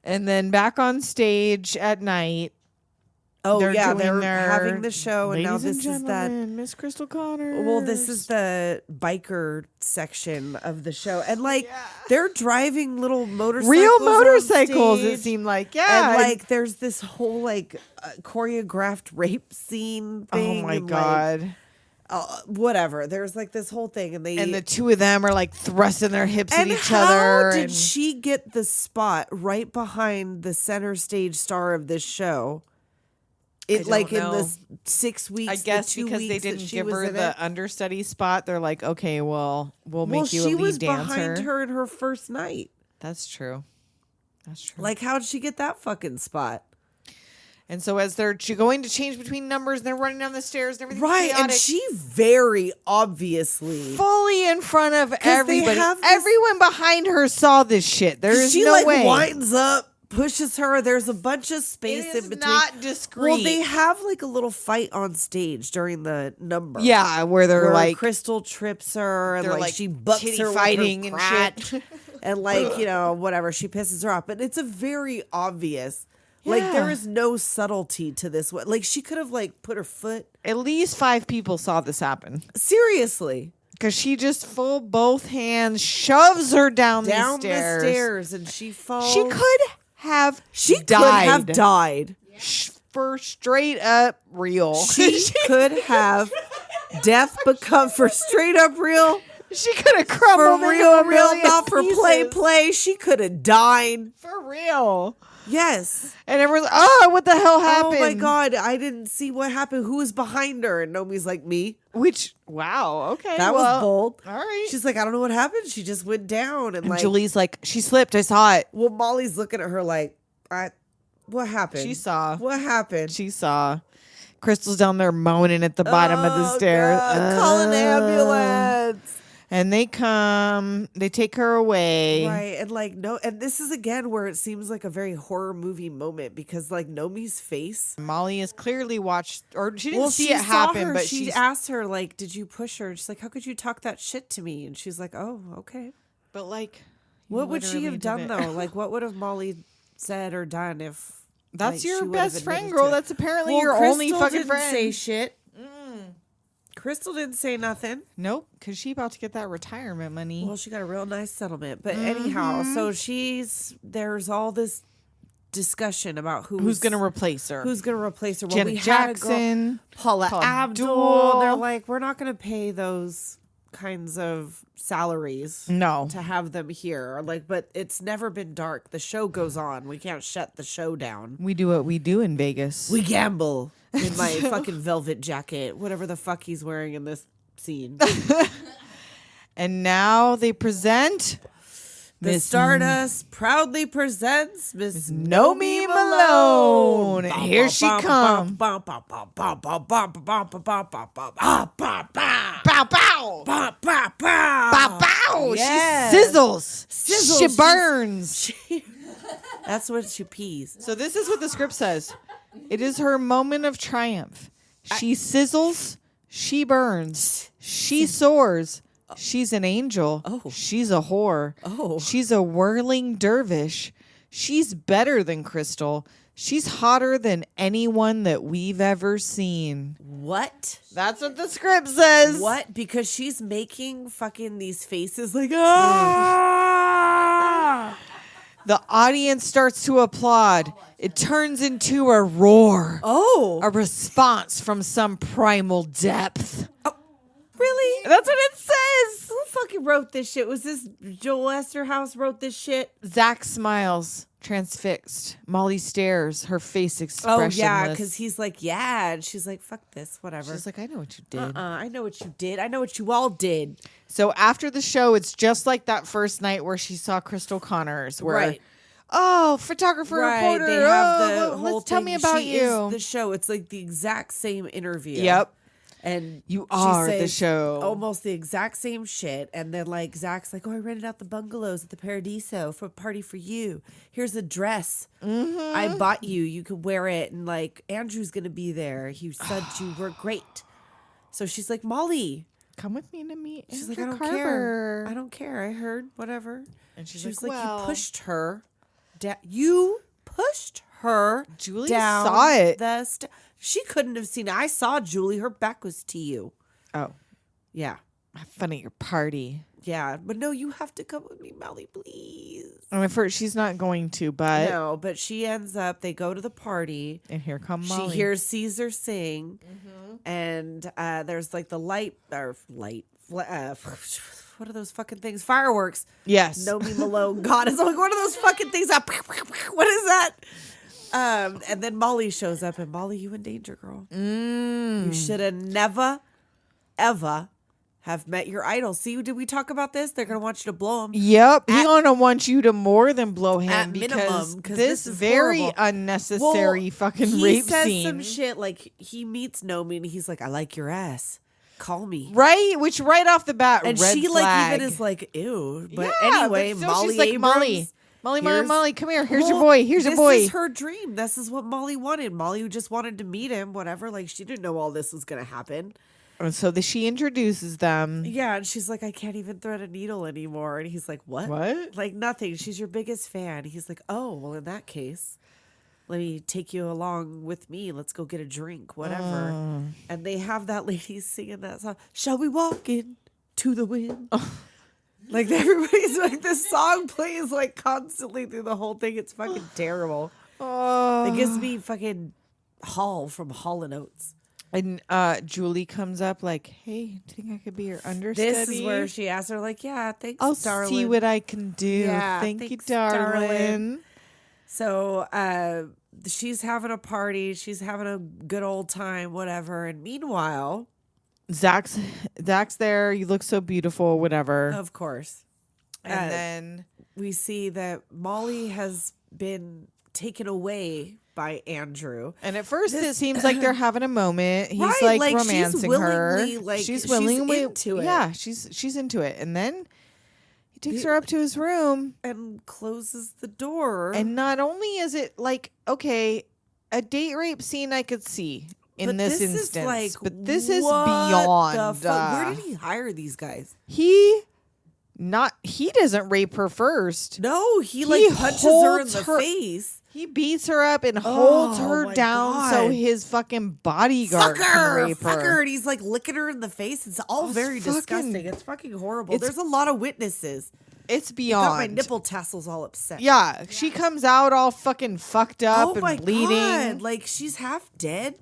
And then back on stage at night. Oh, they're yeah. doing They're their having the show, and now Ladies this and is that. gentlemen, Miss Crystal Connors. Well, this is the biker section of the show. And, like, they're driving little motorcycles. real on motorcycles, it stage. seemed like. Yeah. And, like, there's this whole, like, choreographed rape scene oh thing. my and, God. Like, whatever. There's, like, this whole thing. And And the two of them are like thrusting their hips at And each how other. did and she get the spot right behind the center stage star of this show? It don't like know. in the 6 weeks. I guess the 2 because they weeks that didn't she give was her in the it. understudy spot, they're like, okay, well, we'll Well, make you a she lead was dancer. behind her in her first night. That's true. That's true. Like, how'd she get that fucking spot? And so as they're going to change between numbers, they're running down the stairs and everything. Right, and chaotic, she very obviously. fully in front of everybody. have this- Everyone behind her saw this shit. There is she no like way. winds up, pushes her. There's a bunch of space It is in between. not discreet. Well, they have like a little fight on stage during the number. Yeah, where they're where like Crystal trips her and they're, like, like, she bucks titty her fighting with her and crotch shit. and like whatever, she pisses her off. But it's a very obvious. Like Yeah. there is no subtlety to this. Like she could have like put her foot. at least 5 people saw this happen. Seriously. Because she just full both hands shoves her down Down the stairs. the stairs and she falls. She could have She died. could have died. For straight up real. She could have death become for straight up real. She could have crumbled For into a real, million not for pieces. play. She could have died. For real. Yes. And everyone's like, oh, what the hell happened? Oh my God, I didn't see what happened. Who was behind her? And Nomi's like, me. Which, wow, okay. That was bold. All right. She's like, I don't know what happened. She just went down. And like, Julie's like, she slipped. I saw it. well, Molly's looking at her like, what happened? She saw. What happened? She saw. Crystal's down there moaning at the bottom of the stairs. God, call an ambulance. And they come, they take her away. Right. And like, no, and this is again where it seems like a very horror movie moment because like Nomi's face. Molly has clearly watched, or she didn't Well, see she it saw happen, her, but she she's, asked her, like, did you push her? And she's like, how could you talk that shit to me? And she's like, oh, okay. but like, you What would she literally have did done it. though? Like, what would have Molly said or done if That's like, she your would have best friend, admitted girl. to it? That's apparently Well, your only Crystal fucking didn't friend. say shit. Crystal didn't say nothing. Nope, because she about to get that retirement money. Well, she got a real nice settlement. But anyhow, so there's all this discussion about Who's gonna replace her? Who's going to replace her? Well, Janet we had a girl, Jackson, Paula Paula Abdul. Abdul. They're like, we're not going to pay those kinds of salaries No. to have them here. Like, but it's never been dark. The show goes on. We can't shut the show down. We do what we do in Vegas. We gamble in my fucking velvet jacket, whatever the fuck he's wearing in this scene. And now they present The Miss Stardust proudly presents Miss Nomi Malone. Here she comes. Bow bow. Bow bow. Yes. She sizzles. Sizzles. She burns. That's what she pees. So this is what the script says. It is her moment of triumph. She sizzles. She burns. She soars. She's an angel. Oh. She's a whore. Oh. She's a whirling dervish. She's better than Crystal. She's hotter than anyone that we've ever seen. What? That's what the script says. What? Because she's making fucking these faces like, ah! The audience starts to applaud. It turns into a roar. Oh. A response from some primal depth. Really? That's what it says. Who fucking wrote this shit? Was this Joel Esterhaus wrote this shit? Zach smiles, transfixed. Molly stares, her face expressionless. Oh, yeah, because he's like, yeah. And she's like, fuck this, whatever. She's like, I know what you did. I know what you did. I know what you all did. So after the show, it's just like that first night where she saw Crystal Connors. Where, Right. oh, photographer, reporter. They have oh, the well, whole let's tell thing. me about She you. is the show. It's like the exact same interview. Yep. And You she are the says show. almost the exact same shit. And then like Zach's like, oh, I rented out the bungalows at the Paradiso for a party for you. Here's a dress. I bought you. You could wear it. And like Andrew's going to be there. He said you were great. So she's like, Molly, come with me to meet. she's Andrew like, I don't Carver. care. I don't care. I heard whatever. And she's She was like, like, well, you pushed her. You pushed her. Julie down saw it. She couldn't have seen it. I saw Julie. Her back was to you. Oh, Yeah. have fun at your party. Yeah. But no, you have to come with me, Molly, please. I mean, first she's not going to, but No, but she ends up, they go to the party. and here come Molly. She hears Caesar sing. And there's like the what are those fucking things? Fireworks. Yes. Nomi Malone. God, it's like one of those fucking things. What is that? And then Molly shows up, and Molly, you in danger, girl. You should have never, ever have met your idol. See, did we talk about this? They're gonna want you to blow him. Yep, he gonna want you to more than blow him At because minimum, 'cause this this is very horrible. unnecessary fucking he rape says scene. some shit like he meets Nomi, and he's like, "I like your ass. Call me." Right, which right off the bat, And red she flag. like even is like, "Ew." But Yeah, anyway, but still Molly she's like, Abrams. Molly, come here. Here's your Well, boy. Here's your this boy. is her dream. This is what Molly wanted. Molly just wanted to meet him, whatever. Like, she didn't know all this was going to happen. And so she introduces them. Yeah, and she's like, I can't even thread a needle anymore. And he's like, what? What? Like, nothing. She's your biggest fan. He's like, oh, well, in that case, let me take you along with me. Let's go get a drink, whatever. And they have that lady singing that song, Shall We Walk Into the Wind? Like, everybody's like, this song plays like constantly through the whole thing. It's fucking terrible. It gives me fucking Hall from Hall & Oates. And Julie comes up like, hey, do you think I could be your understudy? This is where she asks her, like, yeah, thanks, I'll darling. see what I can do. Yeah, Thank you, thanks, darling. So she's having a party. She's having a good old time, whatever. And meanwhile, Zach's there. You look so beautiful, whatever. of course, And then we see that Molly has been taken away by Andrew. and at first it seems like they're having a moment. He's Right, like like, she's romancing her. willingly, like, she's she's willingly into it. Yeah, she's into it. And then he takes her up to his room. And closes the door. And not only is it like, okay, a date rape scene I could see in But this is instance, like, but this is what beyond. the fuck? Where did he hire these guys? He doesn't rape her first. No, he like punches her in holds the face. He beats her up and holds Oh, her my down so God. his fucking bodyguard can rape Fuck her. her. And he's like licking her in the face. It's all it's very fucking- disgusting. It's fucking horrible. it's- There's a lot of witnesses. It's Got beyond. my nipple tassels all upset. Yeah, she comes out all fucking fucked up Oh and my bleeding. God. Like she's half dead.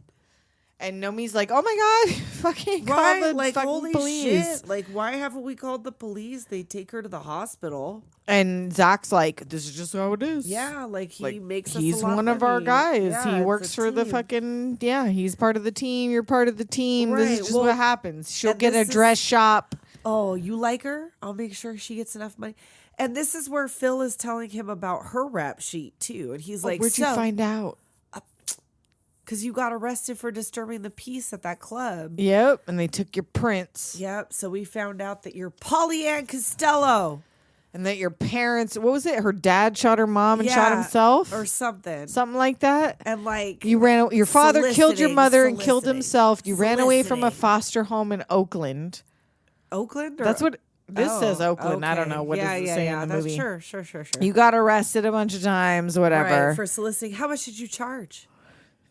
And Nomi's like, "Oh my God, fucking call the Like fucking holy police." shit. Like why haven't we called the police? They take her to the hospital. And Zach's like, "This is just how it is." Yeah, like he makes us he's a lot one of our money. guys. Yeah, He it's works a for the team. fucking he's part of the team. You're part of the team. This Right, is just well, what happens. She'll and get a this is- dress shop. Oh, you like her? I'll make sure she gets enough money. And this is where Phil is telling him about her rap sheet too. And he's like, Where'd you find out? Because you got arrested for disturbing the peace at that club. Yep, and they took your prints. Yep. So we found out that you're Pollyann Costello. And that your parents, what was it? Her dad shot her mom and shot himself? Or something. Something like that? And like Your father killed your mother and killed soliciting. himself. You ran away from a Soliciting. foster home in Oakland. Oakland? Or? That's what this Oh, says, Oakland. I don't okay. know. What yeah, does it yeah, say yeah. in the That's movie? Sure. You got arrested a bunch of times, whatever. Right, for soliciting. How much did you charge?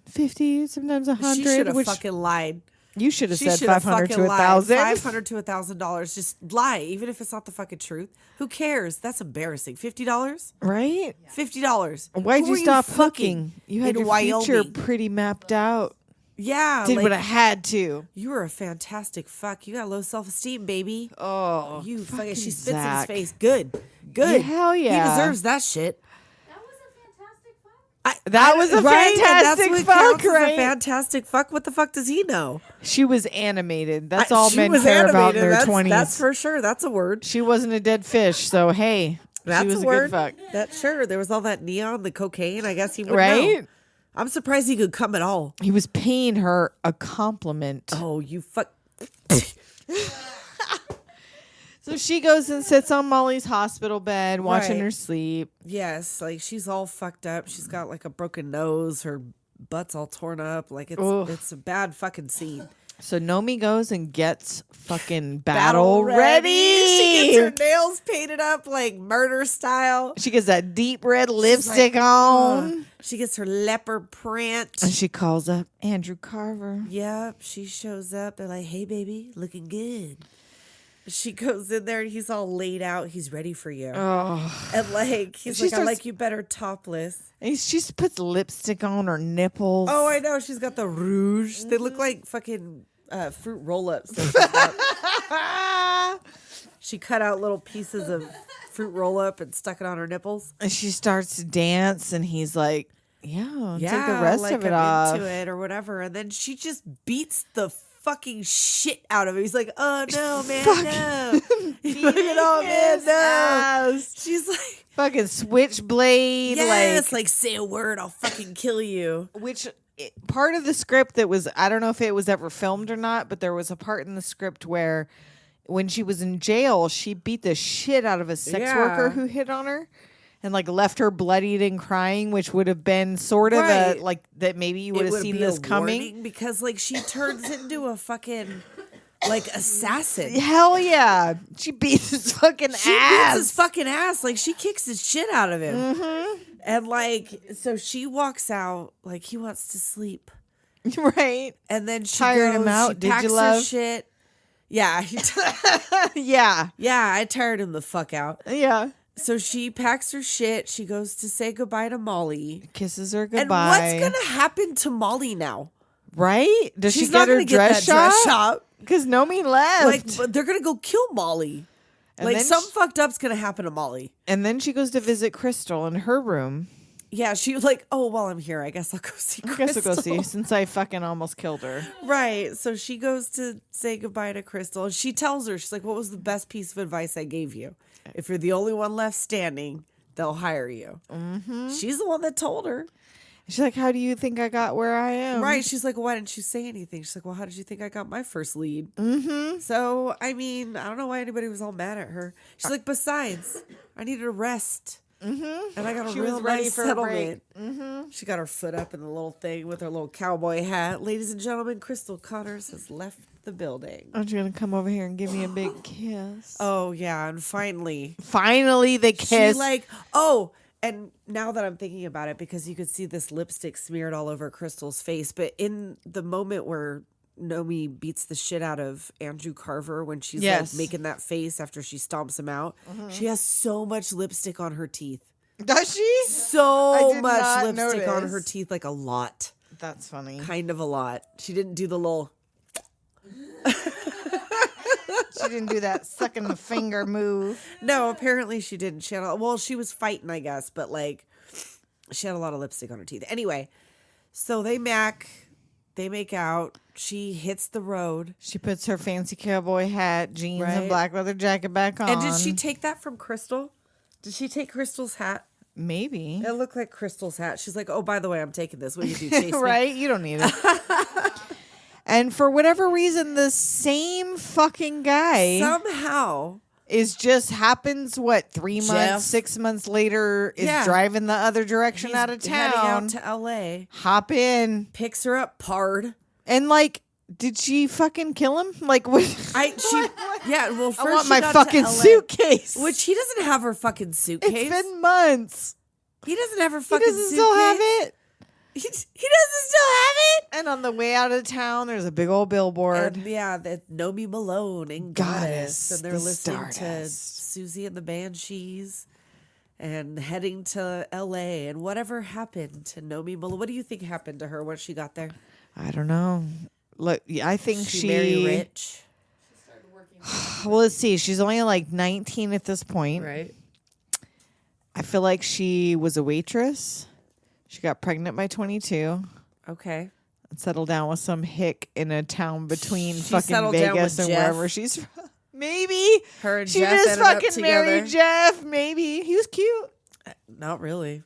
50, sometimes She should 100. have Which fucking lied. you should have She said should have 500 fucking to lied. 1,000. $500 to $1,000. Just lie, even if it's not the fucking truth. Who cares? That's embarrassing. $50? Right? $50. Why'd Who you were stop fucking hooking? You had in your future Wyoming? pretty mapped out. Yeah, Did like, what I had to. you were a fantastic fuck. You got low self-esteem, baby. Oh, You fucking. She fucking spits Zach. in his face. Good. Yeah, hell yeah. He deserves that shit. That was a fantastic fuck. That was a right? And fantastic that's what fuck, counts as right? a fantastic fuck. What the fuck does he know? She was animated. That's all She men was care about in animated. their That's- 20s. That's for sure. That's a word. She wasn't a dead fish, so hey, That's she was a a word. good fuck. That's sure. There was all that neon, the cocaine. I guess he would know. Right? I'm surprised he could come at all. He was paying her a compliment. Oh, you fuck. So she goes and sits on Molly's hospital bed, watching Right. her sleep. Yes, like she's all fucked up. She's got like a broken nose. Her butt's all torn up. Like Ugh. it's a bad fucking scene. So Nomi goes and gets fucking battle ready. She gets her nails painted up like murder style. She gets that deep red lipstick on. She gets her leopard print. And she calls up Andrew Carver. Yep, she shows up. They're like, "Hey, baby, looking good." She goes in there and he's all laid out. He's ready for you. Oh. And like, he's She like, "I starts- like you better topless." And she just puts lipstick on her nipples. Oh, I know. She's got the rouge. They look like fucking fruit roll-ups. She cut out little pieces of fruit roll-up and stuck it on her nipples. And she starts to dance, and he's like, yeah, take the rest like of it I'm off. into it or whatever. And then she just beats the fucking shit out of him. He's like, "Oh no, man, no!" He's like, "Oh man, no!" Ass. She's like, Fucking switchblade. "Yes, like say a word, I'll fucking kill you." Which part of the script that was, I don't know if it was ever filmed or not, but there was a part in the script where when she was in jail, she beat the shit out of a sex worker who hit on her and like left her bloodied and crying, which would have been sort of Right. a like that maybe you would have would seen be this a coming. warning because like she turns into a fucking like assassin. Hell yeah. She beats his fucking She ass. beats his fucking ass. Like she kicks his shit out of him. Mm-hmm. And like, so she walks out like he wants to sleep. Right. And then she Tired goes, him out, she did you, packs her love? shit. Yeah. Yeah. Yeah, I tired him the fuck out. Yeah. So she packs her shit. She goes to say goodbye to Molly. Kisses her And goodbye. what's going to happen to Molly now? Right? Does She's she not get her gonna get dress that dress shot? shop. Because Nomi left. Like, but they're going to go kill Molly. And Like, then something fucked up's going to happen to Molly. And then she goes to visit Crystal in her room. Yeah, she was like, "Oh, while I'm here, I guess I'll go see I Crystal." guess I'll go see since I fucking almost killed her. Right. So she goes to say goodbye to Crystal. And she tells her, she's like, "What was the best piece of advice I gave you? If you're the only one left standing, they'll hire you." Mm-hmm. She's the one that told her. She's like, how do you think I got where I am? Right. She's like, "Why didn't you say anything?" She's like, "Well, how did you think I got my first lead?" Mm-hmm. So, I mean, I don't know why anybody was all mad at her. She's like, "Besides, I needed a rest." Mm-hmm. And I got a She real was ready nice for a settlement. Mm-hmm. She got her foot up in the little thing with her little cowboy hat. Ladies and gentlemen, Crystal Connors has left the building. Aren't you going to come over here and give me a big kiss? Oh, yeah. And finally, Finally, the kiss. she like, oh, and now that I'm thinking about it, because you could see this lipstick smeared all over Crystal's face, but in the moment where Nomi beats the shit out of Andrew Carver when she's Yes. like making that face after she stomps him out, she has so much lipstick on her teeth. Does she? So did much not lipstick on notice. her teeth, like a lot. That's funny. Kind of a lot. She didn't do the little. She didn't do that sucking the finger move. No, apparently she didn't. She had well, she was fighting, I guess, but like she had a lot of lipstick on her teeth. Anyway, so they make out. She hits the road. She puts her fancy cowboy hat, jeans, Right. and black leather jacket back on. And did she take that from Crystal? Did she take Crystal's hat? Maybe. It looked like Crystal's hat. She's like, "Oh, by the way, I'm taking this. What do you do, chase me?" Right? You don't need it. And for whatever reason, the same fucking guy Somehow. is just happens, 3 months, Jeff. 6 months later, is Yeah. driving the other direction He's out of heading town. out to L.A. Hop in. Picks her up, pard. And like, did she fucking kill him? Like, what? Yeah. Well, first I want she my got to fucking LA, suitcase. which he doesn't have her fucking suitcase. It's been months. He doesn't have her He fucking doesn't suitcase. still have it. He doesn't still have it. And on the way out of town, there's a big old billboard. And yeah, that Nomi Malone and Goddess, and they're the listening to Stardust. Susie and the Banshees, and heading to L.A. And whatever happened to Nomi Malone? What do you think happened to her once she got there? I don't know. Look, I think She married rich, Well, let's see. She's only like 19 at this point. right? I feel like she was a waitress. She got pregnant by 22 Okay. and settled down with some hick in a town between She fucking settled down Vegas with and Jeff. wherever she's from. Maybe. Her and She Jeff just ended up fucking together. married Jeff. Maybe. He was cute. Not really.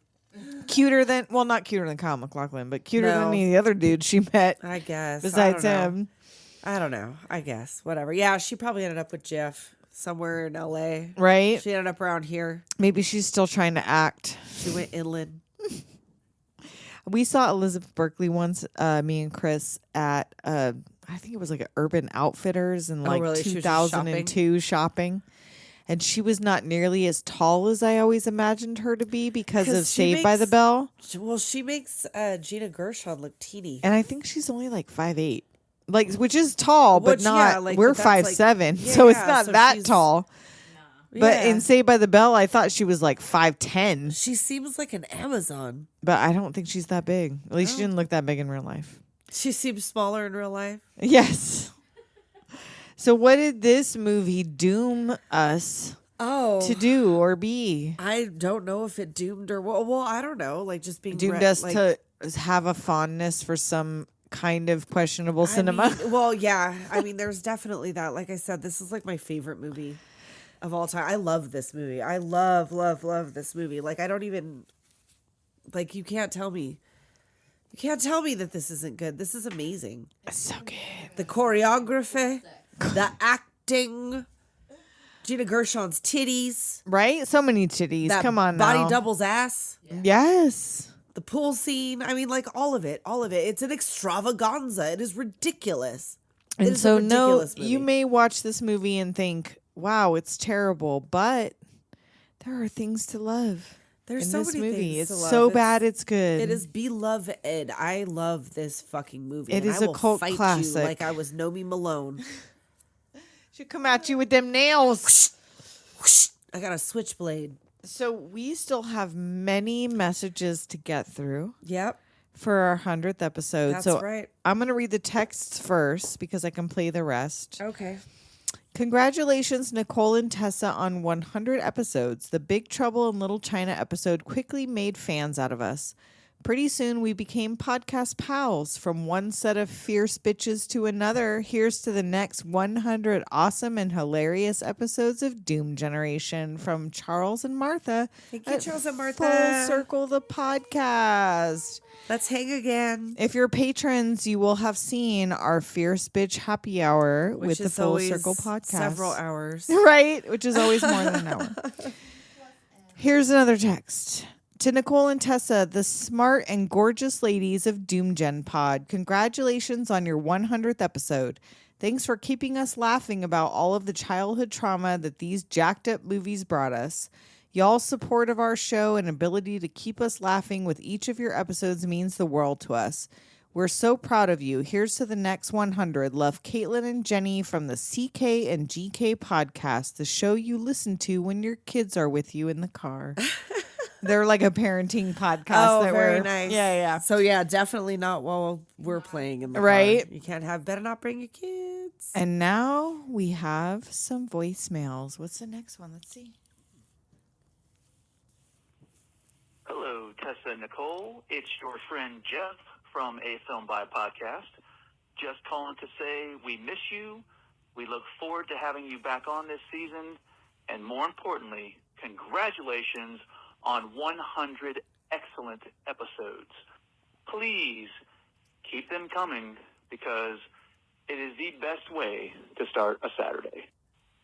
Cuter than, well, not cuter than Kyle MacLachlan, but cuter than No. any of the other dudes she met. I guess. Besides I don't know. him. I don't know. I guess. Whatever. Yeah, she probably ended up with Jeff somewhere in LA. Right? She ended up around here. Maybe she's still trying to act. She went inland. We saw Elizabeth Berkley once, me and Chris, at, I think it was like an Urban Outfitters in like really? She was just 2002 shopping. And she was not nearly as tall as I always imagined her to be because of Saved by the Bell. Well, she makes Gina Gershon look teeny. And I think she's only like 5'8", like, which is tall, but Which, not. yeah, like, we're but that's 5'7", like- so it's yeah, not so that she's- tall. But Yeah. in Saved by the Bell, I thought she was like 5'10", She seems like an Amazon. but I don't think she's that big. At least she didn't look that big in real life. She seems smaller in real life. Yes. So what did this movie doom us to do or be? I don't know if it doomed or well, I don't know. Like just being Doomed us to have a fondness for some kind of questionable cinema. Well, yeah. I mean, there's definitely that. Like I said, this is like my favorite movie of all time. I love this movie. I love this movie. Like I don't even like you can't tell me. You can't tell me that this isn't good. This is amazing. It's so good. The choreography, the acting, Gina Gershon's titties. Right? So many titties. That Come on body now. doubles ass. Yes. The pool scene. I mean, like all of it. All of it. It's an extravaganza. It is ridiculous. It And is a so, no, ridiculous movie. you may watch this movie and think, wow, it's terrible, but there are things to love. There's in so this many movie. things It's to love. so It's- bad it's good. It is beloved. I love this fucking movie. It and is I a will cult fight classic. you like I was Nomi Malone. Should come at you with them nails. I got a switchblade. So we still have many messages to get through. Yep. For our 100th episode. That's so right. I'm going to read the texts first because I can play the rest. Okay. Congratulations, Nicole and Tessa, on 100 episodes. The Big Trouble in Little China episode quickly made fans out of us. Pretty soon we became podcast pals. From one set of fierce bitches to another, here's to the next 100 awesome and hilarious episodes of Doom Generation from Charles and Martha. Thank you, Charles and Martha. Full Circle the podcast. Let's hang again. If you're patrons, you will have seen our Fierce Bitch Happy Hour Which with the is Full always Circle podcast. several hours. Right? Which is always more than an hour. Here's another text. To Nicole and Tessa, the smart and gorgeous ladies of Doom Gen Pod, congratulations on your 100th episode. Thanks for keeping us laughing about all of the childhood trauma that these jacked up movies brought us. Y'all's support of our show and ability to keep us laughing with each of your episodes means the world to us. We're so proud of you. Here's to the next 100. Love, Caitlin and Jenny from the CK and GK podcast, the show you listen to when your kids are with you in the car. They're like a parenting podcast. Oh, that very we're, nice. Yeah. So yeah, definitely not while we're playing in the car. Right. You can't have. Better not bring your kids. And now we have some voicemails. What's the next one? Let's see. Hello, Tessa and Nicole. It's your friend Jeff from A Film by Podcast. Just calling to say we miss you. We look forward to having you back on this season. And more importantly, congratulations on 100 excellent episodes. Please keep them coming because it is the best way to start a Saturday.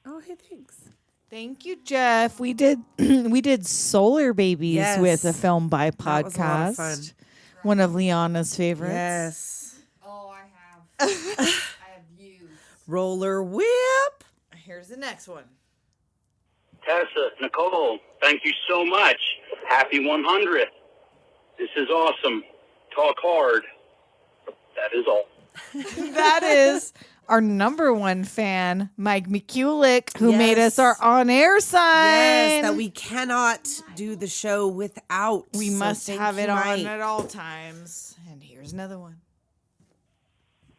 Oh, hey, thanks. Thank you, Jeff. We did Solar Babies Yes. with a Film by That was a lot of Podcast. fun. One of Liana's favorites. Yes. Oh, I have. I have views. Roller whip. Here's the next one. Tessa, Nicole, thank you so much. Happy 100th. This is awesome. Talk hard. That is all. That is our number one fan, Mike McCulloch, who made us Yes. our on-air sign. Yes, that we cannot do the show without. We So must thank have you, it on Mike. at all times. And here's another one.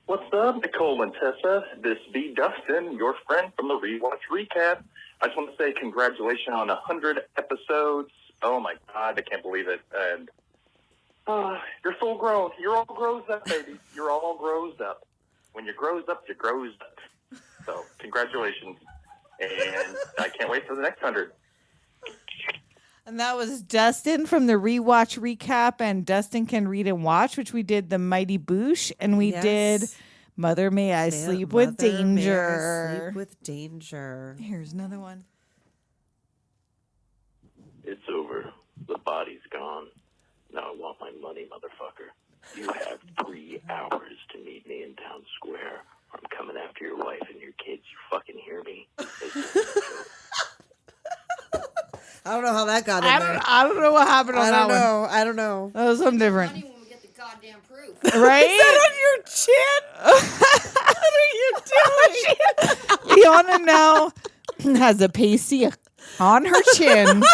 What's up, Nicole and Tessa? This be Dustin, your friend from the Rewatch Recap. I just want to say congratulations on 100 episodes. Oh my God, I can't believe it. And you're full grown. You're all grows up, baby. You're all grows up. When you grows up, you grows up. So congratulations. And I can't wait for the next 100. And that was Dustin from the Rewatch Recap and Dustin Can Read and Watch, which we did The Mighty Boosh, and we did Mother May I Sleep with Danger. Sleep with Danger. Here's another one. It's over. The body's gone. Now I want my money, motherfucker. You have 3 hours to meet me in town square, or I'm coming after your wife and your kids. You fucking hear me? I don't know how that got in there. I don't know what happened on that one. I don't know. That was something different. When we get the goddamn proof. Right? Is that on your chin? What are you doing? Leona now has a pasty on her chin.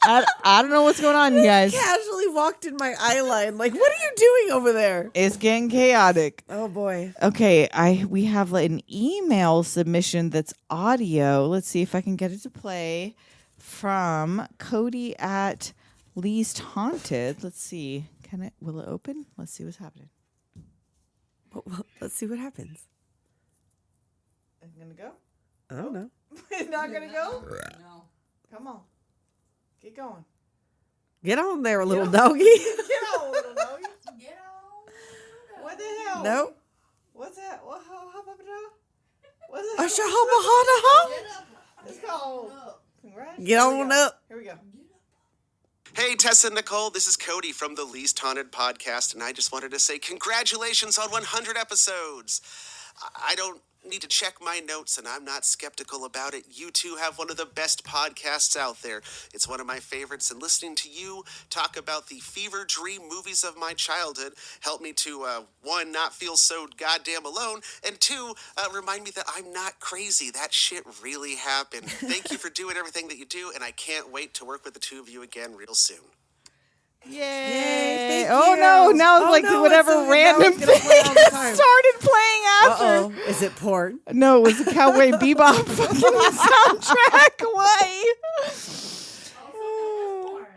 I don't know what's going on, you guys. Casually walked in my eye line. Like, what are you doing over there? It's getting chaotic. Oh boy. Okay, we have an email submission that's audio. Let's see if I can get it to play from Cody at Least Haunted. Let's see. Will it open? Let's see what's happening. Well, let's see what happens. Is it gonna go? I don't know. It's not gonna go? No. Come on. Get going. Get on there, little doggy. Get on, little doggy. Get on. What the hell? Nope. What's that? What's that? It's called. Congrats. Get on up. Here we go. Hey, Tessa and Nicole, this is Cody from the Least Haunted podcast, and I just wanted to say congratulations on 100 episodes. I don't need to check my notes, and I'm not skeptical about it. You two have one of the best podcasts out there. It's one of my favorites, and listening to you talk about the fever dream movies of my childhood helped me to, 1, not feel so goddamn alone, and 2, remind me that I'm not crazy. That shit really happened. Thank you for doing everything that you do, and I can't wait to work with the two of you again real soon. Yay. Thank Oh you. no, now Oh, like no, whatever it's random now it's thing gonna play all the time. started playing after. Uh-oh. Is it porn? No, it was the Cowboy Bebop fucking soundtrack. Why?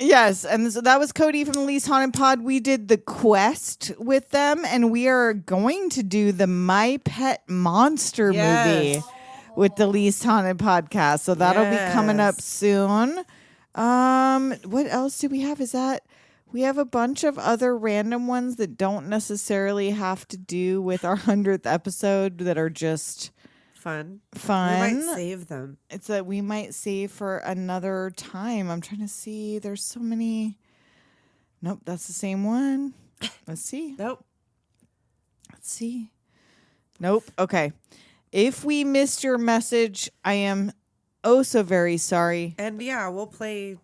Yes, and so that was Cody from the Least Haunted Pod. We did the quest with them, and we are going to do the My Pet Monster movie with the Least Haunted Podcast. So that'll be coming up soon. What else do we have? We have a bunch of other random ones that don't necessarily have to do with our 100th episode that are just fun. We might save them. It's that we might save for another time. I'm trying to see. There's so many. Nope, that's the same one. Let's see. Nope. Let's see. Nope. Okay. If we missed your message, I am so very sorry. And yeah, we'll play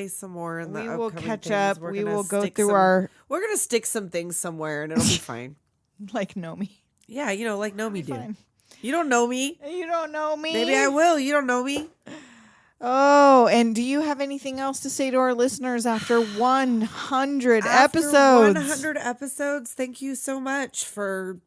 some more in the We will upcoming catch things. up. We're We gonna will go stick through we're gonna stick some things somewhere and it'll be fine. Like Nomi. Yeah, like Nomi do. Fine. You don't know me. You don't know me. Maybe I will. You don't know me. Oh, and do you have anything else to say to our listeners after 100 After episodes? 100 episodes. Thank you so much for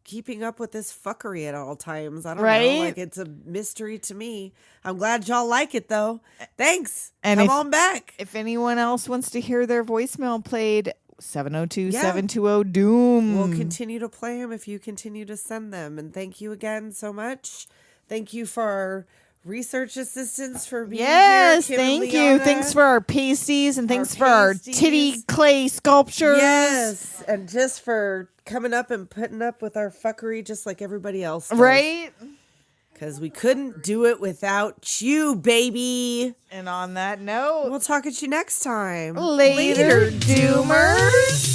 keeping up with this fuckery at all times. I don't know. Like, it's a mystery to me. I'm glad y'all like it, though. Thanks. And come on back. If anyone else wants to hear their voicemail played, 702-720-DOOM. We'll continue to play them if you continue to send them. And thank you again so much. Thank you for our research assistants for being here. Kim and Thank you. Leona. Thanks for our pasties and thanks for our titty clay sculptures. Yes. And just for coming up and putting up with our fuckery just like everybody else does. Right? Because we couldn't do it without you, baby. And on that note, we'll talk at you next time. Later, Doomers.